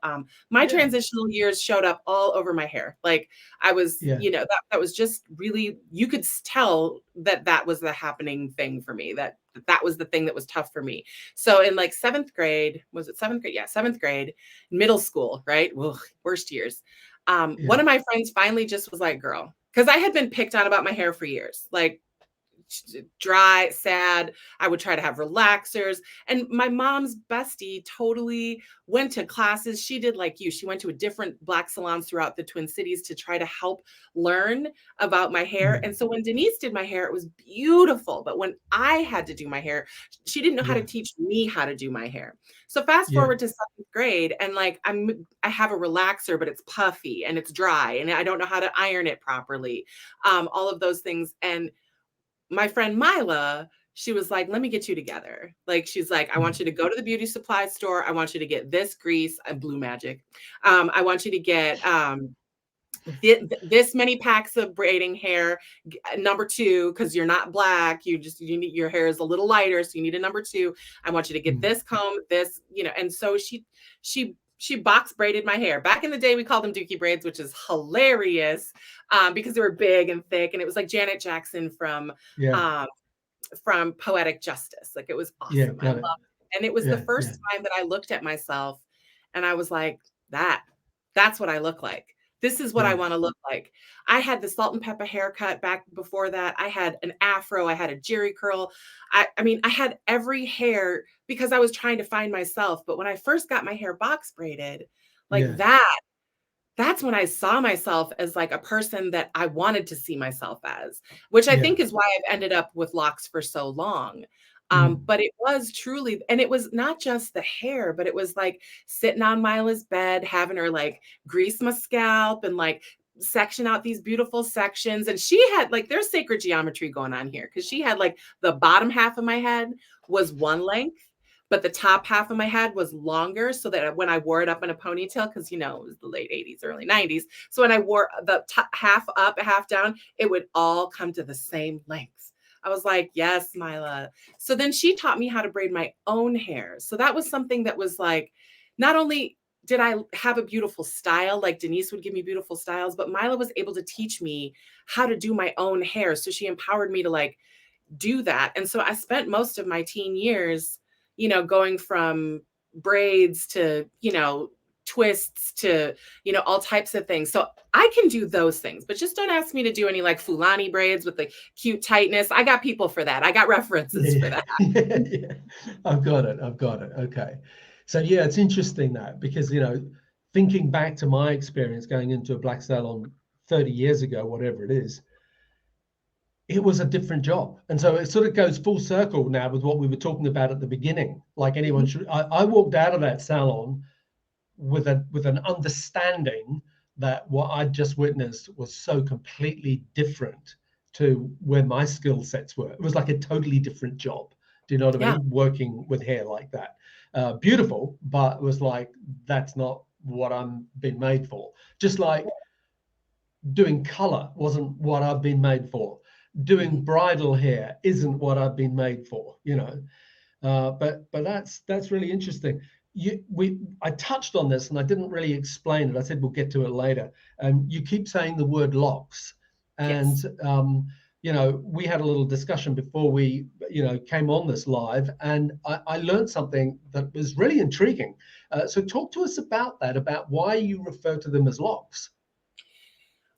My Yeah. transitional years showed up all over my hair. Like I was, Yeah. that was just really, you could tell that that was the happening thing for me, that was the thing that was tough for me. So in like seventh grade, was it seventh grade? Yeah, seventh grade, middle school, right? Ugh, worst years. One Yeah. of my friends finally just was like, girl, because I had been picked on about my hair for years. Like dry, sad. I would try to have relaxers. And my mom's bestie totally went to classes. She did like you. She went to a different black salons throughout the Twin Cities to try to help learn about my hair. Mm. And so when Denise did my hair, it was beautiful. But when I had to do my hair, she didn't know how to Yeah. teach me how to do my hair. So fast Yeah. forward to seventh grade, and like I have a relaxer, but it's puffy and it's dry, and I don't know how to iron it properly. All of those things. And my friend Mila, she was like, let me get you together. Like, she's like, I want Mm. you to go to the beauty supply store. I want you to get this grease, Blue Magic. I want you to get this many packs of braiding hair, number two, because you're not black. You need, your hair is a little lighter, so you need a number two. I want you to get Mm. this comb, this, and so she box braided my hair. Back in the day, we called them dookie braids, which is hilarious because they were big and thick, and it was like Janet Jackson Yeah. um, from Poetic Justice. Like it was Yeah. awesome. I Got loved it. it. And it was the Yeah. first Yeah. time that I looked at myself and I was like, that's what I look like. This is what I Yeah. want to look like. I had the salt and pepper haircut back before that. I had an afro. I had a jerry curl. I mean, I had every hair because I was trying to find myself. But when I first got my hair box braided, like Yeah. that's when I saw myself as like a person that I wanted to see myself as, which I Yeah. think is why I've ended up with locks for so long. Mm. But it was truly, and it was not just the hair, but it was like sitting on Mila's bed, having her like grease my scalp and like section out these beautiful sections. And she had like, there's sacred geometry going on here because she had like the bottom half of my head was one length, but the top half of my head was longer so that when I wore it up in a ponytail, because it was the late 80s, early 90s. So when I wore the top, half up, half down, it would all come to the same length. I was like, yes, Mila. So then she taught me how to braid my own hair. So that was something that was like, not only did I have a beautiful style, like Denise would give me beautiful styles, but Mila was able to teach me how to do my own hair. So she empowered me to like do that. And so I spent most of my teen years, going from braids to, twists to, all types of things. So I can do those things, but just don't ask me to do any like Fulani braids with the cute tightness. I got people for that. I got references for Yeah. that. Yeah. Yeah. I've got it. I've got it. Okay. So yeah, it's interesting that because thinking back to my experience going into a black salon 30 years ago, whatever it is, it was a different job. And so it sort of goes full circle now with what we were talking about at the beginning. Like anyone Mhm. should, I walked out of that salon with an understanding that what I'd just witnessed was so completely different to where my skill sets were. It was like a totally different job. Do you know what I Yeah. mean? Working with hair like that. Beautiful, but it was like, that's not what I'm been made for. Just like doing color wasn't what I've been made for. Doing Mhm. bridal hair isn't what I've been made for. But that's really interesting. I touched on this and I didn't really explain it. I said we'll get to it later. And you keep saying the word locks, and Yes. we had a little discussion before we came on this live, and I learned something that was really intriguing. So talk to us about that, about why you refer to them as locks.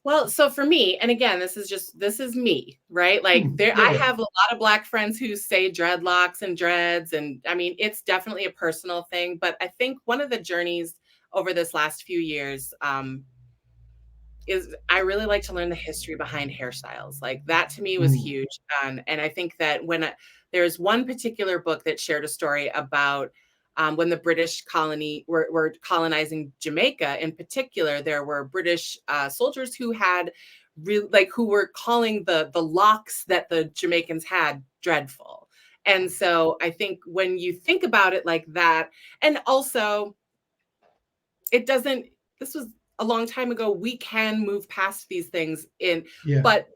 Well, so for me, and again, this is me, right? Like I Yeah. have a lot of Black friends who say dreadlocks and dreads. And I mean, it's definitely a personal thing. But I think one of the journeys over this last few years, is I really like to learn the history behind hairstyles. Like that to me was Mm, huge. And I think that there's one particular book that shared a story about when the British colony were colonizing Jamaica. In particular, there were British soldiers who had who were calling the locks that the Jamaicans had dreadful. And so I think when you think about it like that, and also it doesn't this was a long time ago. We can move past these things in yeah. but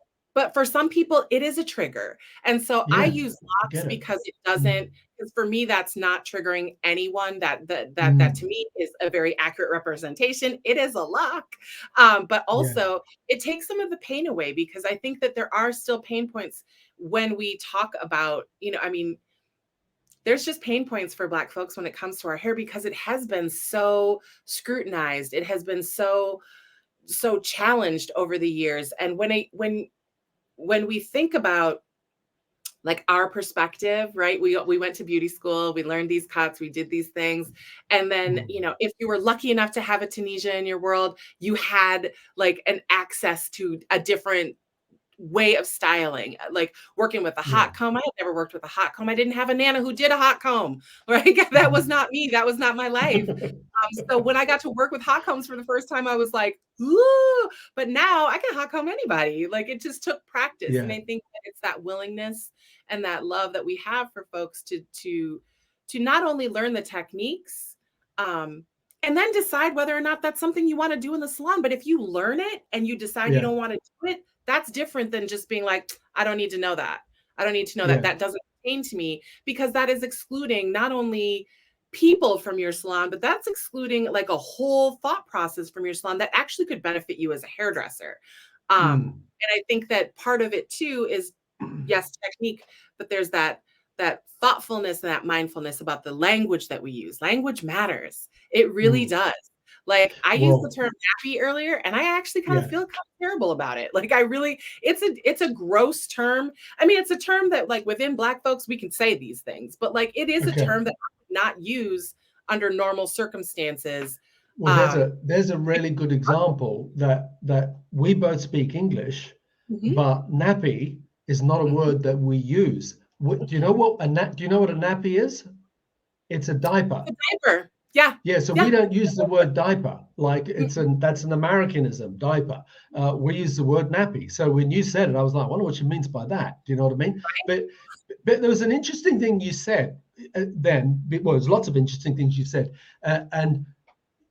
for some people it is a trigger. And so I Yeah. use I locks get it. because it Mm, doesn't because for me that's not triggering anyone. That to mm, me is a very accurate representation. It is a lock. But yeah. also it takes some of the pain away, because I think that there are still pain points when we talk about, I mean, there's just pain points for Black folks when it comes to our hair, because it has been so scrutinized. It has been so challenged over the years. And when we think about like our perspective, right? We went to beauty school, we learned these cuts, we did these things. And then, Mm, if you were lucky enough to have a Tunisia in your world, you had like an access to a different way of styling, like working with a yeah. hot comb. I had never worked with a hot comb. I didn't have a nana who did a hot comb, right? That was not me. That was not my life. So when I got to work with hot combs for the first time, I was like, ooh, but now I can hot comb anybody. Like it just took practice. And Yeah. I think that it's that willingness and that love that we have for folks to not only learn the techniques, and then decide whether or not that's something you want to do in the salon. But if you learn it and you decide you Yeah. don't want to do it, that's different than just being like, I don't need to know that. I don't need to know that. Yeah. That doesn't pertain to me, because that is excluding not only people from your salon, but that's excluding like a whole thought process from your salon that actually could benefit you as a hairdresser. Mm. And I think that part of it too is, yes, technique, but there's that thoughtfulness and that mindfulness about the language that we use. Language matters. It really Mm. does. Like I used the Well, term nappy earlier, and I actually kind of yeah. feel kind of terrible about it. Like I really, it's a gross term. I mean, it's a term that like within Black folks we can say these things, but like it is a Okay. term that I would not use under normal circumstances. Well, Um, there's a really good example that we both speak English, mhm, but nappy is not a mhm, word that we use. Do you know mhm. what do you know what a nappy is? It's a diaper. The diaper. Yeah. Yeah, so we Yeah. don't use the word diaper like Mhm, that's an Americanism, diaper. We use the word nappy. So when you said it, I was like, I wonder what she means by that. Do you know what I mean? But there was an interesting thing you said then. Well, there's lots of interesting things you said, and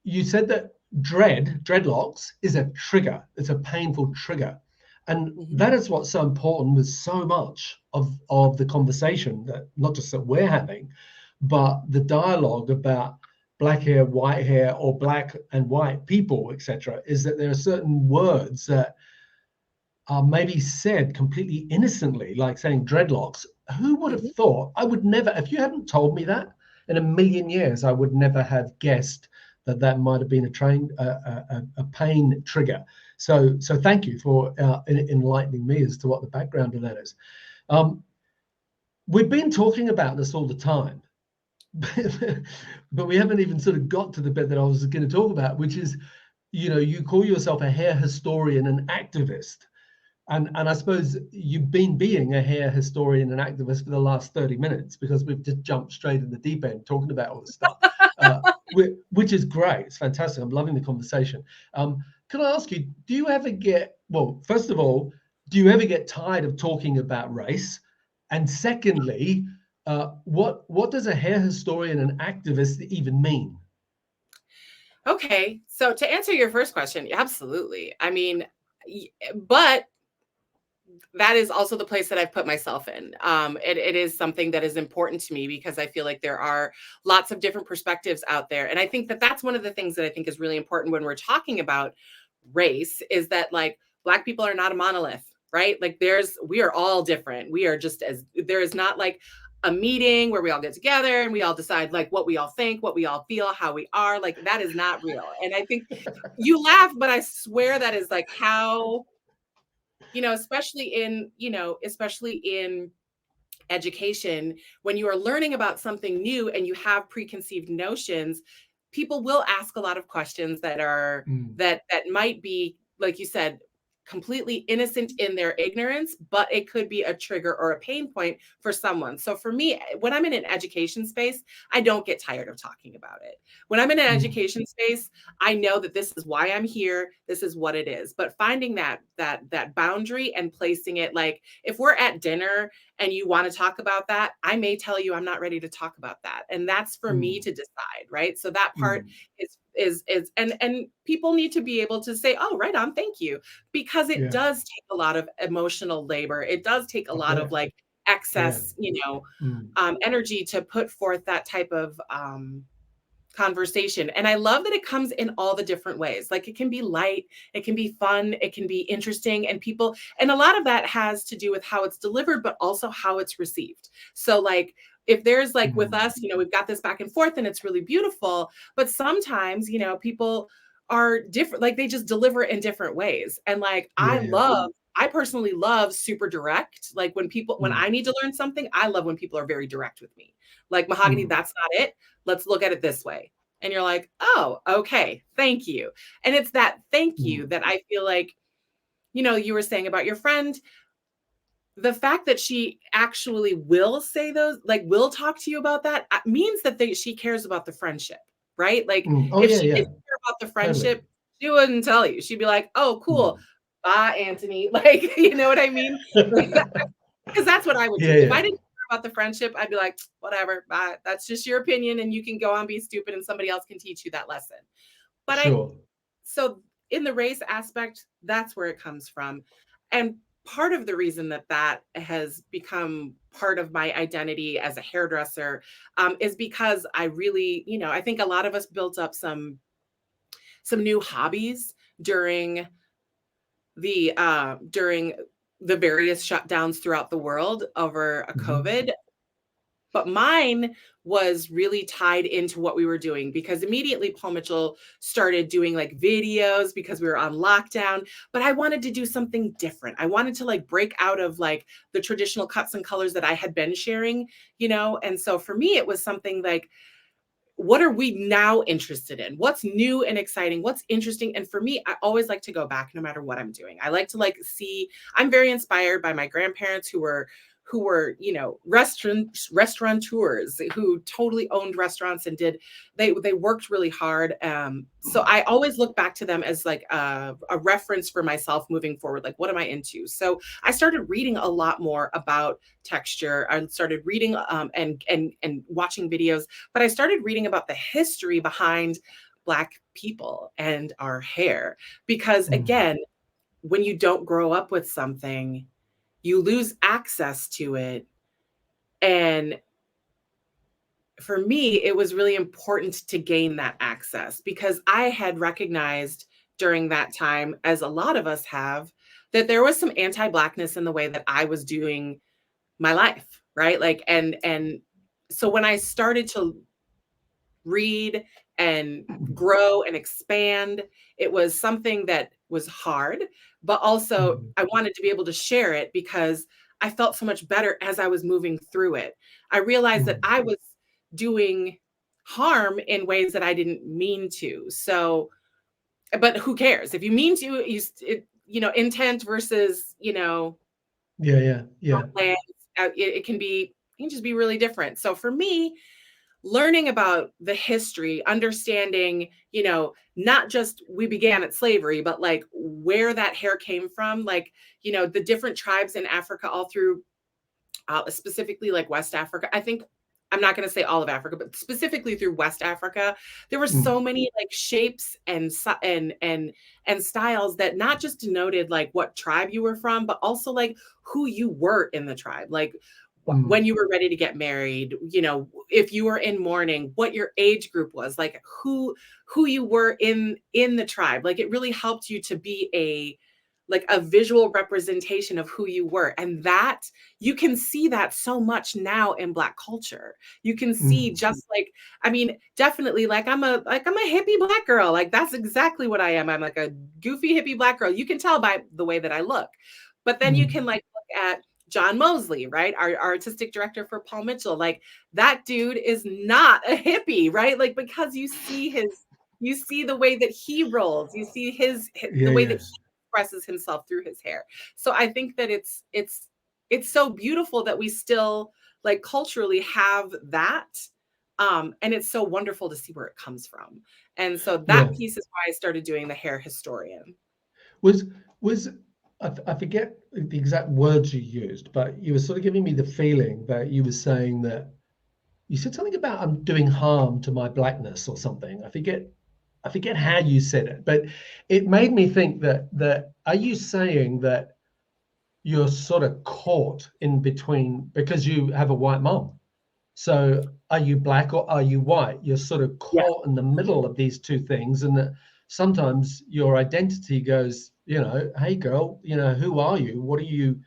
you said that dreadlocks is a trigger. It's a painful trigger, and mhm, that is what's so important with so much of the conversation, that not just that we're having, but the dialogue about black hair, white hair, or black and white people, etc. Is that there are certain words that are maybe said completely innocently, like saying dreadlocks. Who would have mhm. thought? I would never, if you hadn't told me that in a million years, I would never have guessed that that might have been a pain trigger. So thank you for enlightening me as to what the background of that is. Um, we've been talking about this all the time, but we haven't even sort of got to the bit that I was going to talk about, which is, you call yourself a hair historian and activist. And I suppose you've been being a hair historian and activist for the last 30 minutes, because we've just jumped straight in the deep end talking about all this stuff, which is great. It's fantastic. I'm loving the conversation. Can I ask you, do you ever well, first of all, do you ever get tired of talking about race? And secondly, what does a hair historian and activist even mean? Okay. So to answer your first question, absolutely. I mean, but that is also the place that I've put myself in. It is something that is important to me, because I feel like there are lots of different perspectives out there. And I think that that's one of the things that I think is really important when we're talking about race, is that like Black people are not a monolith, right? Like we are all different. We are just as, there is not like a meeting where we all get together and we all decide like what we all think, what we all feel, how we are. Like that is not real. And I think you laugh, but I swear that is like how, especially in education, when you are learning about something new and you have preconceived notions, people will ask a lot of questions that are Mm, that might be, like you said, completely innocent in their ignorance, but it could be a trigger or a pain point for someone. So for me, when I'm in an education space, I don't get tired of talking about it. When I'm in an mm, education space, I know that this is why I'm here, this is what it is. But finding that boundary and placing it, like if we're at dinner and you want to talk about that, I may tell you I'm not ready to talk about that. And that's for me mm, to decide, right? So that part mm. is and people need to be able to say, "Oh, right on, thank you." Because it Yeah, does take a lot of emotional labor. It does take a I lot of bet. like Yeah. excess, Mm, energy to put forth that type of conversation. And I love that it comes in all the different ways. Like it can be light, it can be fun, it can be interesting. And a lot of that has to do with how it's delivered, but also how it's received. So, like, if there's like with mm. us, we've got this back and forth and it's really beautiful, but sometimes, people are different, like they just deliver it in different ways. And like, Yeah, yeah. I personally love super direct. Like when Mm, I need to learn something, I love when people are very direct with me. Like, Mahogany, mm, that's not it. Let's look at it this way. And you're like, oh, okay, thank you. And it's that thank you mm. that I feel like, you were saying about your friend, the fact that she actually will say those, like, will talk to you about that means that she cares about the friendship, right? Like, Mm. Oh, if yeah, she yeah. didn't care about the Totally. friendship, she wouldn't tell you. She'd be like, oh, cool. Mm. Bye, Antony. Like, you know what I mean? Like, because that's what I would Yeah, do. If I yeah. didn't care about the friendship, I'd be like, whatever, bye. That's just your opinion, and you can go on be stupid, and somebody else can teach you that lesson. But Sure. so in the race aspect, that's where it comes from. And part of the reason that has become part of my identity as a hairdresser is because I really, I think a lot of us built up some new hobbies during the various shutdowns throughout the world over a Mhm. COVID. But mine was really tied into what we were doing because immediately Paul Mitchell started doing like videos because we were on lockdown. But I wanted to do something different. I wanted to like break out of like the traditional cuts and colors that I had been sharing. And so for me, it was something like, what are we now interested in? What's new and exciting? What's interesting? And for me, I always like to go back no matter what I'm doing. I like to like see, I'm very inspired by my grandparents who were, restaurateurs who totally owned restaurants and they worked really hard. So I always look back to them as like a reference for myself moving forward. Like, what am I into? So I started reading a lot more about texture. I started reading and watching videos, but I started reading about the history behind Black people and our hair. Because Mm. again, when you don't grow up with something, you lose access to it. And for me, it was really important to gain that access because I had recognized during that time, as a lot of us have, that there was some anti-Blackness in the way that I was doing my life, right? Like, and so when I started to read and grow and expand. It was something that was hard, but also Mm. I wanted to be able to share it because I felt so much better as I was moving through it. I realized that Mm. I was doing harm in ways that I didn't mean to. So, but who cares? If you mean to, intent versus, Yeah, yeah, yeah. plans, it can just be really different. So for me, learning about the history, understanding, not just we began at slavery, but like where that hair came from, like, the different tribes in Africa all through, specifically like West Africa. I think I'm not going to say all of Africa, but specifically through West Africa, there were Mm. so many like shapes and styles that not just denoted like what tribe you were from, but also like who you were in the tribe. Like when Mm. you were ready to get married, if you were in mourning, what your age group was, like who you were in the tribe. Like it really helped you to be like a visual representation of who you were. And that you can see that so much now in Black culture. You can see Mm. just like, I mean, definitely like I'm a hippie Black girl. Like that's exactly what I am. I'm like a goofy hippie Black girl. You can tell by the way that I look. But then you Mm. can like look at John Mosley, right? Our artistic director for Paul Mitchell. Like that dude is not a hippie, right? Like because you see the way that he rolls, you see Yeah, the way yeah, that he expresses himself through his hair. So I think that it's so beautiful that we still like culturally have that. And it's so wonderful to see where it comes from. And so yeah. that piece is why I started doing the hair historian. Was was I forget the exact words you used, but you were sort of giving me the feeling that you were saying that you said something about I'm doing harm to my blackness or something. I forget how you said it, but it made me think that are you saying that you're sort of caught in between because you have a white mom? So are you Black or are you white? You're sort of Yeah. caught in the middle of these two things, and that sometimes your identity goes, hey girl, who are you? What are you?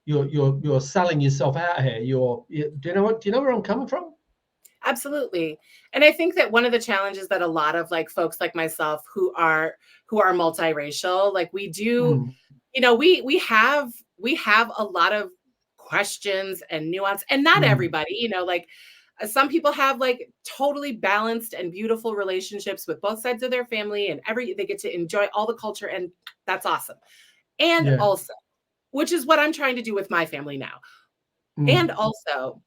You're selling yourself out here. Do you know what? Do you know where I'm coming from? Absolutely. And I think that one of the challenges that a lot of like folks like myself who are multiracial, like we do, Mm, we have a lot of questions and nuance, and not mm, everybody, like some people have like totally balanced and beautiful relationships with both sides of their family, and they get to enjoy all the culture, and that's awesome. And yeah. also, which is what I'm trying to do with my family now. And Mm, also,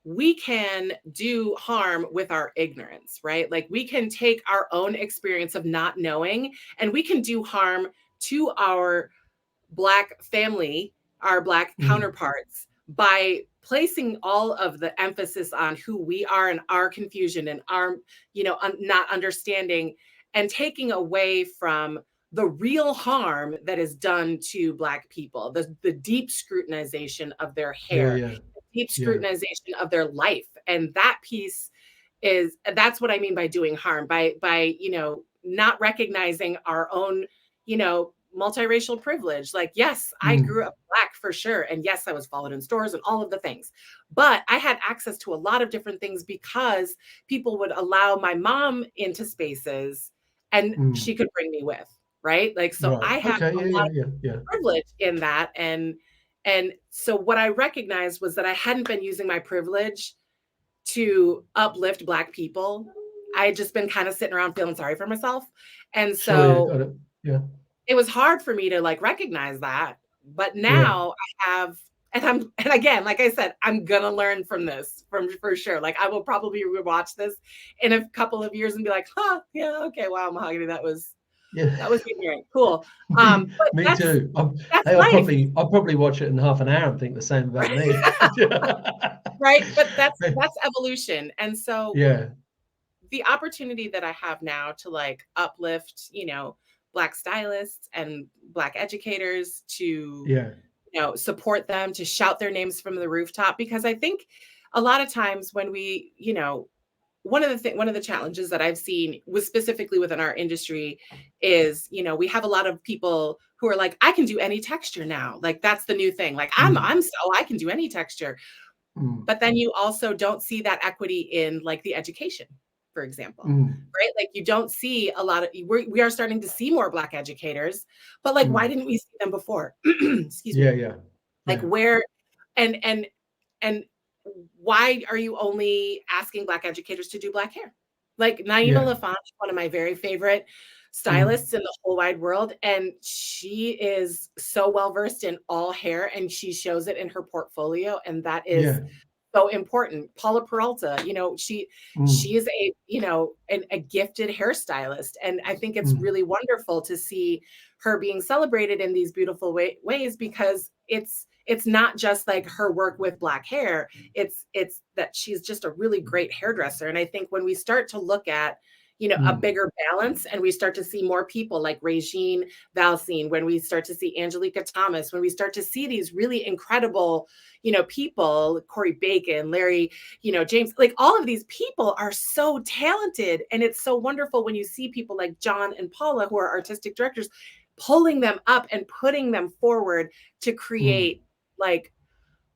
we can do harm with our ignorance, right? Like we can take our own experience of not knowing and we can do harm to our Black family, our Black mm, counterparts, by placing all of the emphasis on who we are and our confusion and our, not understanding, and taking away from the real harm that is done to Black people, the deep scrutinization of their yeah, hair, yeah, deep yeah. scrutinization of their life. And that piece that's what I mean by doing harm, by not recognizing our own, multiracial privilege. Like, yes, I Mm, grew up Black for sure. And yes, I was followed in stores and all of the things. But I had access to a lot of different things because people would allow my mom into spaces and she mm. could bring me with, right? Like, so Right. I have Okay. a Yeah, lot yeah, of yeah, yeah, privilege in that. And so what I recognized was that I hadn't been using my privilege to uplift Black people. I had just been kind of sitting around feeling sorry for myself. And sure. Yeah, so got it. Yeah, it was hard for me to like recognize that. But yeah. now I have, and again, like I said, I'm gonna learn from this for sure. Like I will probably rewatch this in a couple of years and be like, huh, yeah, okay, wow, Mahogany, Yeah. that was ignorant. Cool. me, But me too. that's Hey, life. I'll probably watch it in half an hour and think the same about me. Right. But that's evolution. And so Yeah, the opportunity that I have now to like uplift, Black stylists and Black educators, to, yeah. support them, to shout their names from the rooftop, because I think a lot of times when we, one of the challenges that I've seen was specifically within our industry is, we have a lot of people who are like, I can do any texture now. Like that's the new thing. Like Mm, I can do any texture. mm, But then you also don't see that equity in like the education, for example, mm, right? Like you don't see a lot of, we are starting to see more Black educators, but like, why mm. didn't we see them before? Excuse Yeah, me. yeah, Like yeah. where, and, and why are you only asking Black educators to do Black hair? Like Naima Yeah. Lafont is one of my very favorite Mm, stylists in the whole wide world. And she is so well versed in all hair and she shows it in her portfolio. And that is yeah. so important. Paula Peralta, she Mm, is a gifted hairstylist, and I think it's mm, really wonderful to see her being celebrated in these beautiful ways, because it's not just like her work with Black hair. It's that she's just a really great hairdresser, and I think when we start to look at a mm, bigger balance, and we start to see more people like Regine Valsine, when we start to see Angelica Thomas, when we start to see these really incredible people, Corey Bacon, Larry, James, like all of these people are so talented. And it's so wonderful when you see people like John and Paula, who are artistic directors, pulling them up and putting them forward to Mm. create like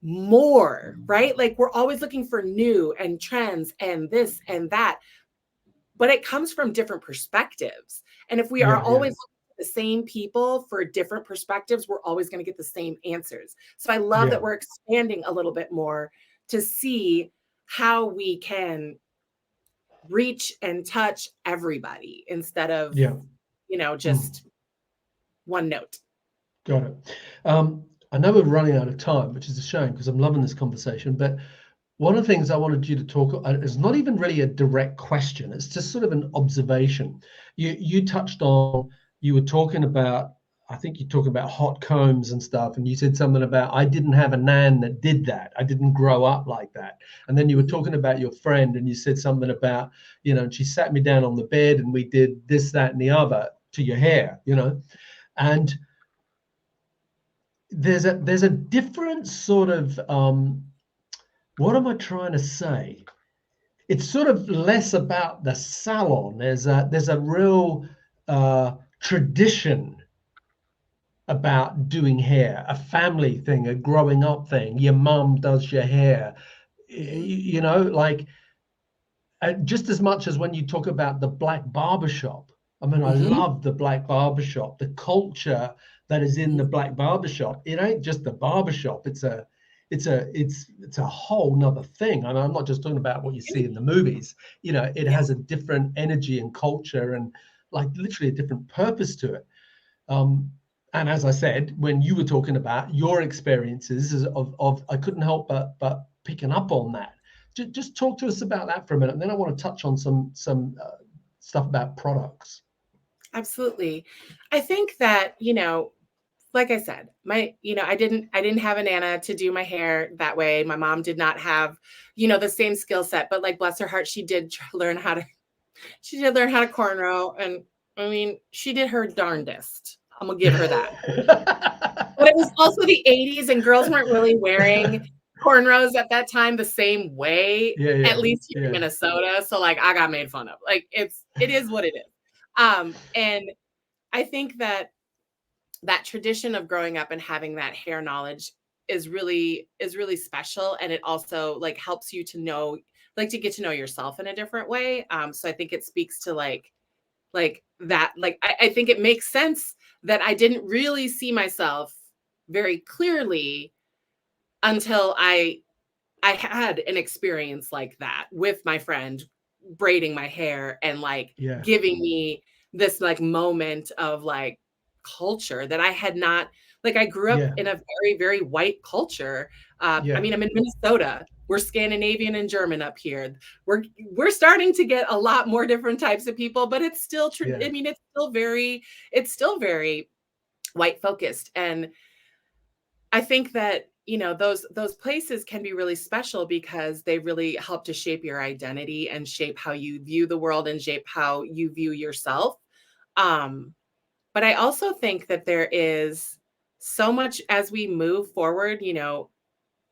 more, right? Like we're always looking for new and trends and this and that, but it comes from different perspectives. And if we are Yeah, yeah. always looking at the same people for different perspectives, we're always going to get the same answers. So I love that Yeah, we're expanding a little bit more to see how we can reach and touch everybody instead of, yeah. Mm. just one note. Got it. I know we're running out of time, which is a shame because I'm loving this conversation. But one of the things I wanted you to talk is not even really a direct question. It's just sort of an observation. You touched on, you were talking about, I think you talked about hot combs and stuff, and you said something about, I didn't have a nan that did that. I didn't grow up like that. And then you were Mhm. talking about your friend, and you said something about, and she sat me down on the bed and we did this, that, and the other to your hair, and there's a different sort of what am I trying to say? It's sort of less about the salon. There's a real tradition about doing hair, a family thing, a growing up thing. Your mum does your hair, Mhm. like just as much as when you talk about the black barbershop. I mean, I Mhm. love the black barbershop, the culture that is in Mhm. the black barbershop. It ain't just the barbershop. It's a whole nother thing. I mean, I'm not just talking about what you see in the movies. It Yeah. has a different energy and culture and like literally a different purpose to it. Um, and as I said, when you were talking about your experiences of I couldn't help but picking up on that. Just talk to us about that for a minute, and then I want to touch on some stuff about products. Absolutely. I think that, like I said, I didn't have a nana to do my hair that way. My mom did not have, the same skill set, but like bless her heart, she did learn how to cornrow. And I mean, she did her darndest. I'm gonna give her that. But it was also the 80s and girls weren't really wearing cornrows at that time the same way, Yeah, at yeah, least here in yeah, Minnesota. So like I got made fun of. Like it is what it is. And I think that tradition of growing up and having that hair knowledge is really special, and it also like helps you to know, like, to get to know yourself in a different way. So I think it speaks to like that, like I think it makes sense that I didn't really see myself very clearly until I had an experience like that with my friend braiding my hair and like yeah, giving me this like moment of like culture that I had not, like, I grew up yeah, in a very, very white culture. I yeah, mean, I'm in Minnesota. We're Scandinavian and German up here. We're starting to get a lot more different types of people, but it's still yeah, I mean, it's still very white focused. And I think that, those places can be really special because they really help to shape your identity and shape how you view the world and shape how you view yourself. Um, but I also think that there is so much as we move forward,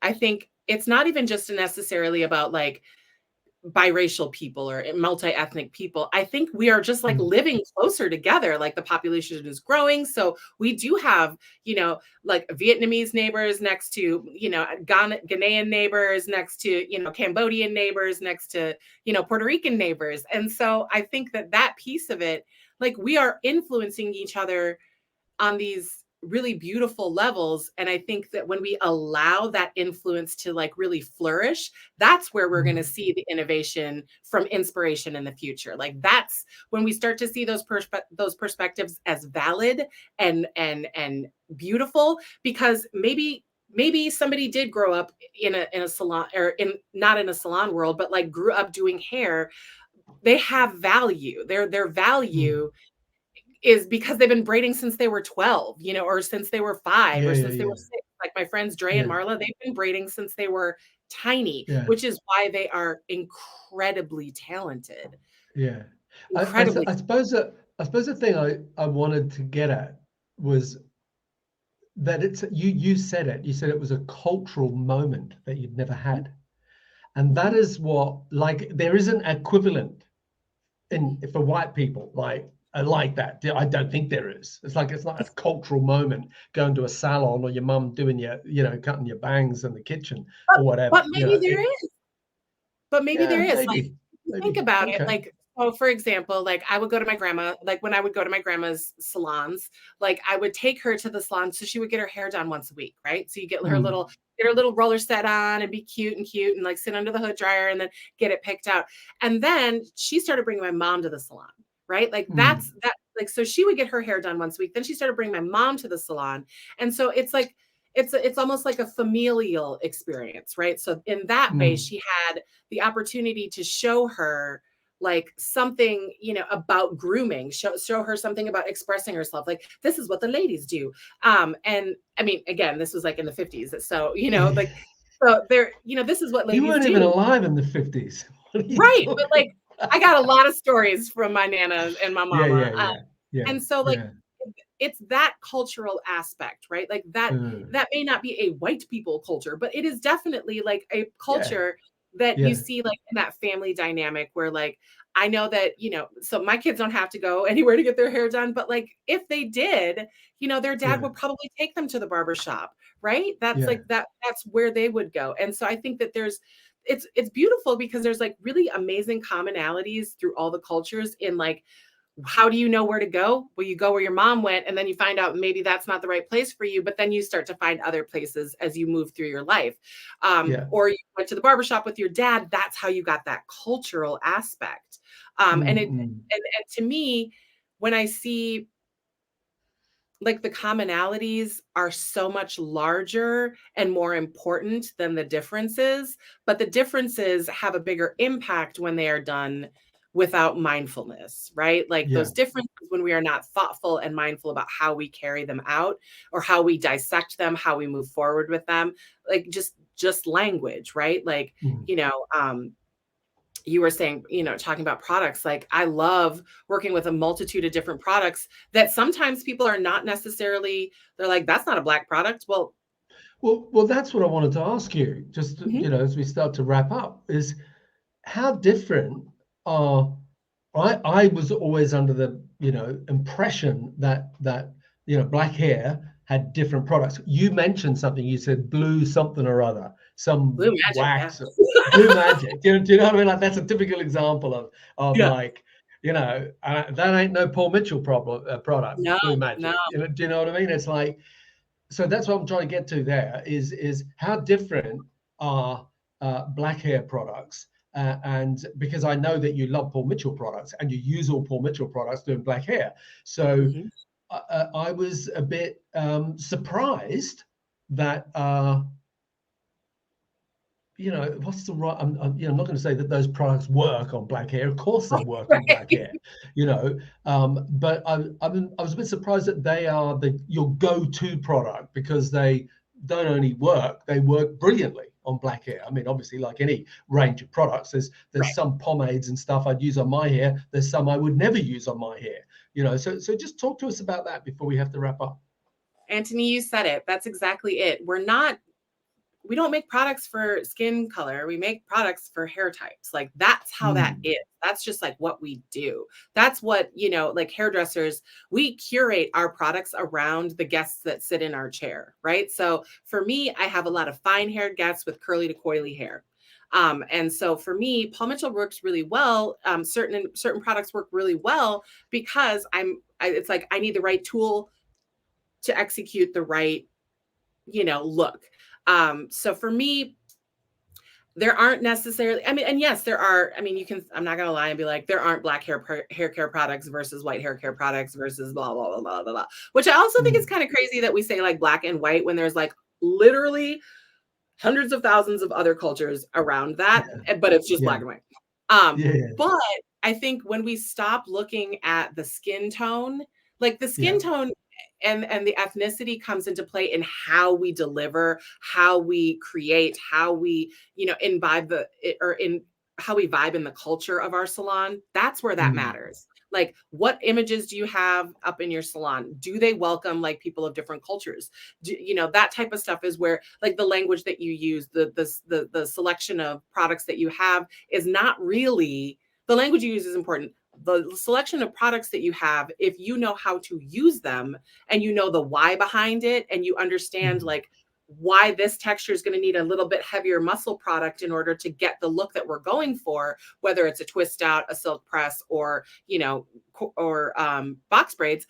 I think it's not even just necessarily about like biracial people or multi-ethnic people. I think we are just like mm, living closer together. Like the population is growing. So we do have, like Vietnamese neighbors next to, Ghanaian neighbors next to, Cambodian neighbors next to, Puerto Rican neighbors. And so I think that piece of it, like we are influencing each other on these really beautiful levels. And I think that when we allow that influence to like really flourish, that's where we're going mm, to see the innovation from inspiration in the future. Like that's when we start to see those perspectives as valid and beautiful, because maybe somebody did grow up in a salon, or in not in a salon world, but like grew up doing hair. They have value. Their mm. value is because they've been braiding since they were 12, or since they were 5 Yeah, or yeah, since they were yeah, 6. Like my friends Dre and yeah, Marla, they've been braiding since they were tiny, yeah, which is why they are incredibly talented. yeah. Incredibly. I suppose the thing I wanted to get at was that you said it. You said it was a cultural moment that you'd never had. And that Mhm, is what, like, there is an equivalent mhm, in for white people. Like, like that. I don't think there is. It's like, it's not a cultural moment going to a salon or your mum doing your, cutting your bangs in the kitchen But or but whatever. maybe there is. But maybe Yeah, there is, like, maybe, think maybe. about it, Okay. like, so for example, like, I would go to my grandma like, when I would go to my grandma's salons, like, I would take her to the salon so she would get her hair done once a week, right? So you Mm, get her little roller set on and be cute and, like, sit under the hood dryer and then get it picked out, and then she started bringing my mom to the salon, right? Like, mm, like, so she would get her hair done once a week, then she started bringing my mom to the salon, and so it's like it's almost like a familial experience, right? So in that way, mm, she had the opportunity to show her like something, about grooming, show her something about expressing herself. Like, this is what the ladies do. And I mean, again, this was like in the 50s. So, like, so there, this is what You ladies weren't even do. alive in the 50s. What are you Right. But talking like, I about? got a lot of stories from my nana and my Yeah, mama. yeah, yeah, yeah, And so like yeah. it's that cultural aspect, right? Like that Mm, that may not be a white people culture, but it is definitely like a yeah, culture that you yeah, see like in that family dynamic where like I know that, so my kids don't have to go anywhere to get their hair done, but like if they did, their dad yeah, would probably take them to the barber shop, right? That's yeah, like that's where they would go. And so I think that it's beautiful because there's like really amazing commonalities through all the cultures in like how do you know where to go? Well, you go where your mom went, and then you find out maybe that's not the right place for you, but then you start to find other places as you move through your life. yeah. Or you went to the barbershop with your dad. That's how you got that cultural aspect. Mm, mm. And to me, when I see like the commonalities are so much larger and more important than the differences, but the differences have a bigger impact when they are done without mindfulness, right? Like Yeah, those differences when we are not thoughtful and mindful about how we carry them out or how we dissect them, how we move forward with them, like just language, right? Like, mm. you were saying, talking about products, like I love working with a multitude of different products that sometimes people are not necessarily, they're like, that's not a black product. Well, Well, that's what I wanted to ask you, just, mhm, as we start to wrap up, is how different are I was always under the, impression that, black hair had different products. You mentioned something, you said blue something or other, some blue magic. Yeah. wax, blue magic. Do you know what I mean? Like that's a typical example of Yeah. like, that ain't no Paul Mitchell product, No, blue no. magic. Do you know what I mean? It's like, so that's what I'm trying to get to there is how different are black hair products, and because I know that you love Paul Mitchell products and you use all Paul Mitchell products doing black hair, so Mhm. I was a bit surprised that what's the right? I'm not going to say that those products work on black hair. Of course, they work on black Right. hair. But I was a bit surprised that they are your go-to product because they don't only work, they work brilliantly on black hair. I mean, obviously, like any range of products, there's Right. some pomades and stuff I'd use on my hair. There's some I would never use on my hair. So just talk to us about that before we have to wrap up. Anthony, you said it. That's exactly it. We don't make products for skin color. We make products for hair types. Like that's how that Mm, is. That's just like what we do. That's what, like hairdressers, we curate our products around the guests that sit in our chair, right? So for me, I have a lot of fine haired guests with curly to coily hair. And so for me, Paul Mitchell works really well. Certain products work really well because it's like I need the right tool to execute the right, look. So for me, there aren't necessarily, I mean, and yes, there are, I mean, I'm not going to lie and be like, there aren't black hair care products versus white hair care products versus blah, blah, blah, blah, blah, blah. Which I also think is mm, kind of crazy that we say like black and white when there's like literally hundreds of thousands of other cultures around that, yeah, but it's just yeah, black and white. yeah, But I think when we stop looking at the skin tone, like the skin yeah. tone and the ethnicity comes into play in how we deliver, how we create, how we, imbibe or in how we vibe in the culture of our salon. That's where that Mm, matters. Like, what images do you have up in your salon? Do they welcome like people of different cultures? That type of stuff is where like the language that you use, the selection of products that you have is not really, the language you use is important. the selection of products that you have, if you know how to use them and you know the why behind it, and you understand Mm. like why this texture is going to need a little bit heavier muscle product in order to get the look that we're going for, whether it's a twist out, a silk press, or, you know, or box braids.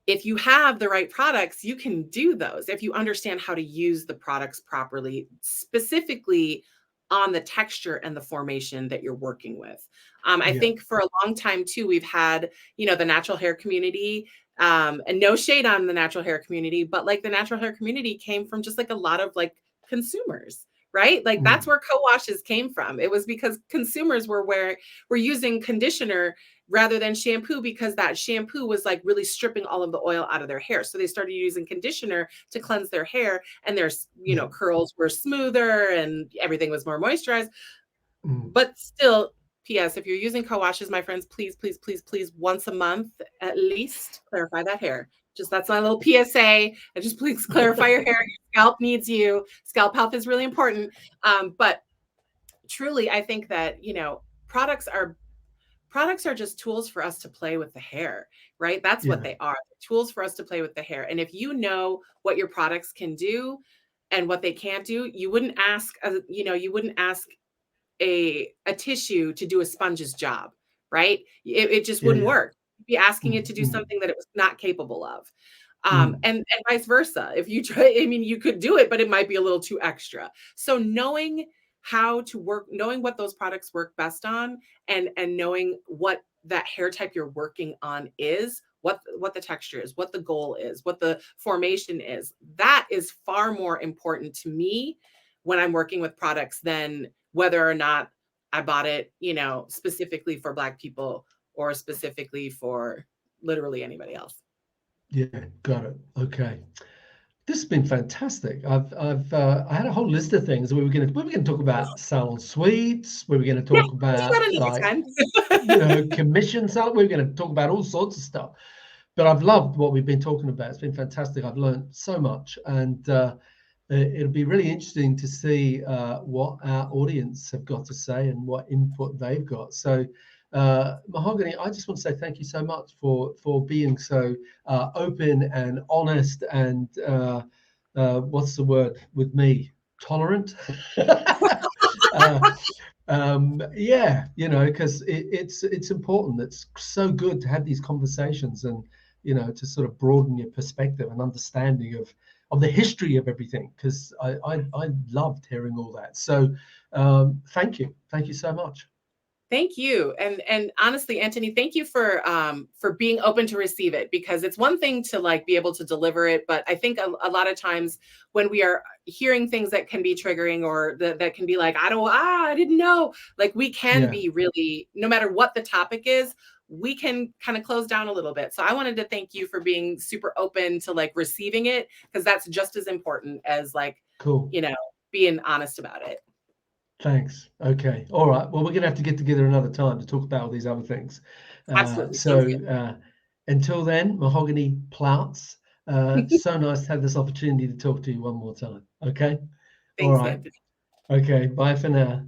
If you have the right products, you can do those. If you understand how to use the products properly, specifically on the texture and the formation that you're working with. I Yeah, think for a long time too, we've had, you know, the natural hair community, and no shade on the natural hair community, but like the natural hair community came from just like a lot of like consumers, right? Like that's mm, where co-washes came from. It was because consumers were using conditioner rather than shampoo, because that shampoo was like really stripping all of the oil out of their hair. So they started using conditioner to cleanse their hair, and their, you yeah, know, curls were smoother and everything was more moisturized. mm, But still, PS, if you're using co-washes, my friends, please, please, please, please, once a month at least clarify that hair. Just that's my little PSA. And just please clarify your hair. Your scalp needs you. Scalp health is really important. But truly, I think that, you know, products are just tools for us to play with the hair, right? That's what yeah, they are, tools for us to play with the hair. And if you know what your products can do and what they can't do, you wouldn't ask, you know, you wouldn't ask a tissue to do a sponge's job, right? It just yeah, wouldn't yeah, work. You'd be asking it mm, to do mm, something that it was not capable of. mm, And vice versa. If you try, I mean, you could do it, but it might be a little too extra. So knowing how to work, knowing what those products work best on, and knowing what that hair type you're working on is, what the texture is, what the goal is, what the formation is, that is far more important to me when I'm working with products than whether or not I bought it, you know, specifically for Black people or specifically for literally anybody else. yeah. Got it. Okay. This has been fantastic. I had a whole list of things we were gonna talk about salon suites. We were gonna Yeah, talk we'll do that about another like, time. commission salon. We were gonna talk about all sorts of stuff. But I've loved what we've been talking about. It's been fantastic. I've learned so much, and it'll be really interesting to see what our audience have got to say and what input they've got. So, Mahogany, I just want to say thank you so much for being so open and honest and what's the word with me? Tolerant. uh, yeah, because it's important. It's so good to have these conversations and to sort of broaden your perspective and understanding of the history of everything. Because I loved hearing all that. So thank you so much. Thank you. And honestly, Anthony, thank you for being open to receive it, because it's one thing to like be able to deliver it, but I think a lot of times when we are hearing things that can be triggering, or that can be like, I didn't know, like we can Yeah, be really, no matter what the topic is, we can kind of close down a little bit. So I wanted to thank you for being super open to like receiving it, because that's just as important as like, cool. you know, being honest about it. Thanks. Okay. All right. Well, we're going to have to get together another time to talk about all these other things. Uh, Absolutely. Sounds good. so uh, until then, Mahogany Plautz, so nice to have this opportunity to talk to you one more time. Okay. All Thanks, right. Anthony. Okay. Bye for now.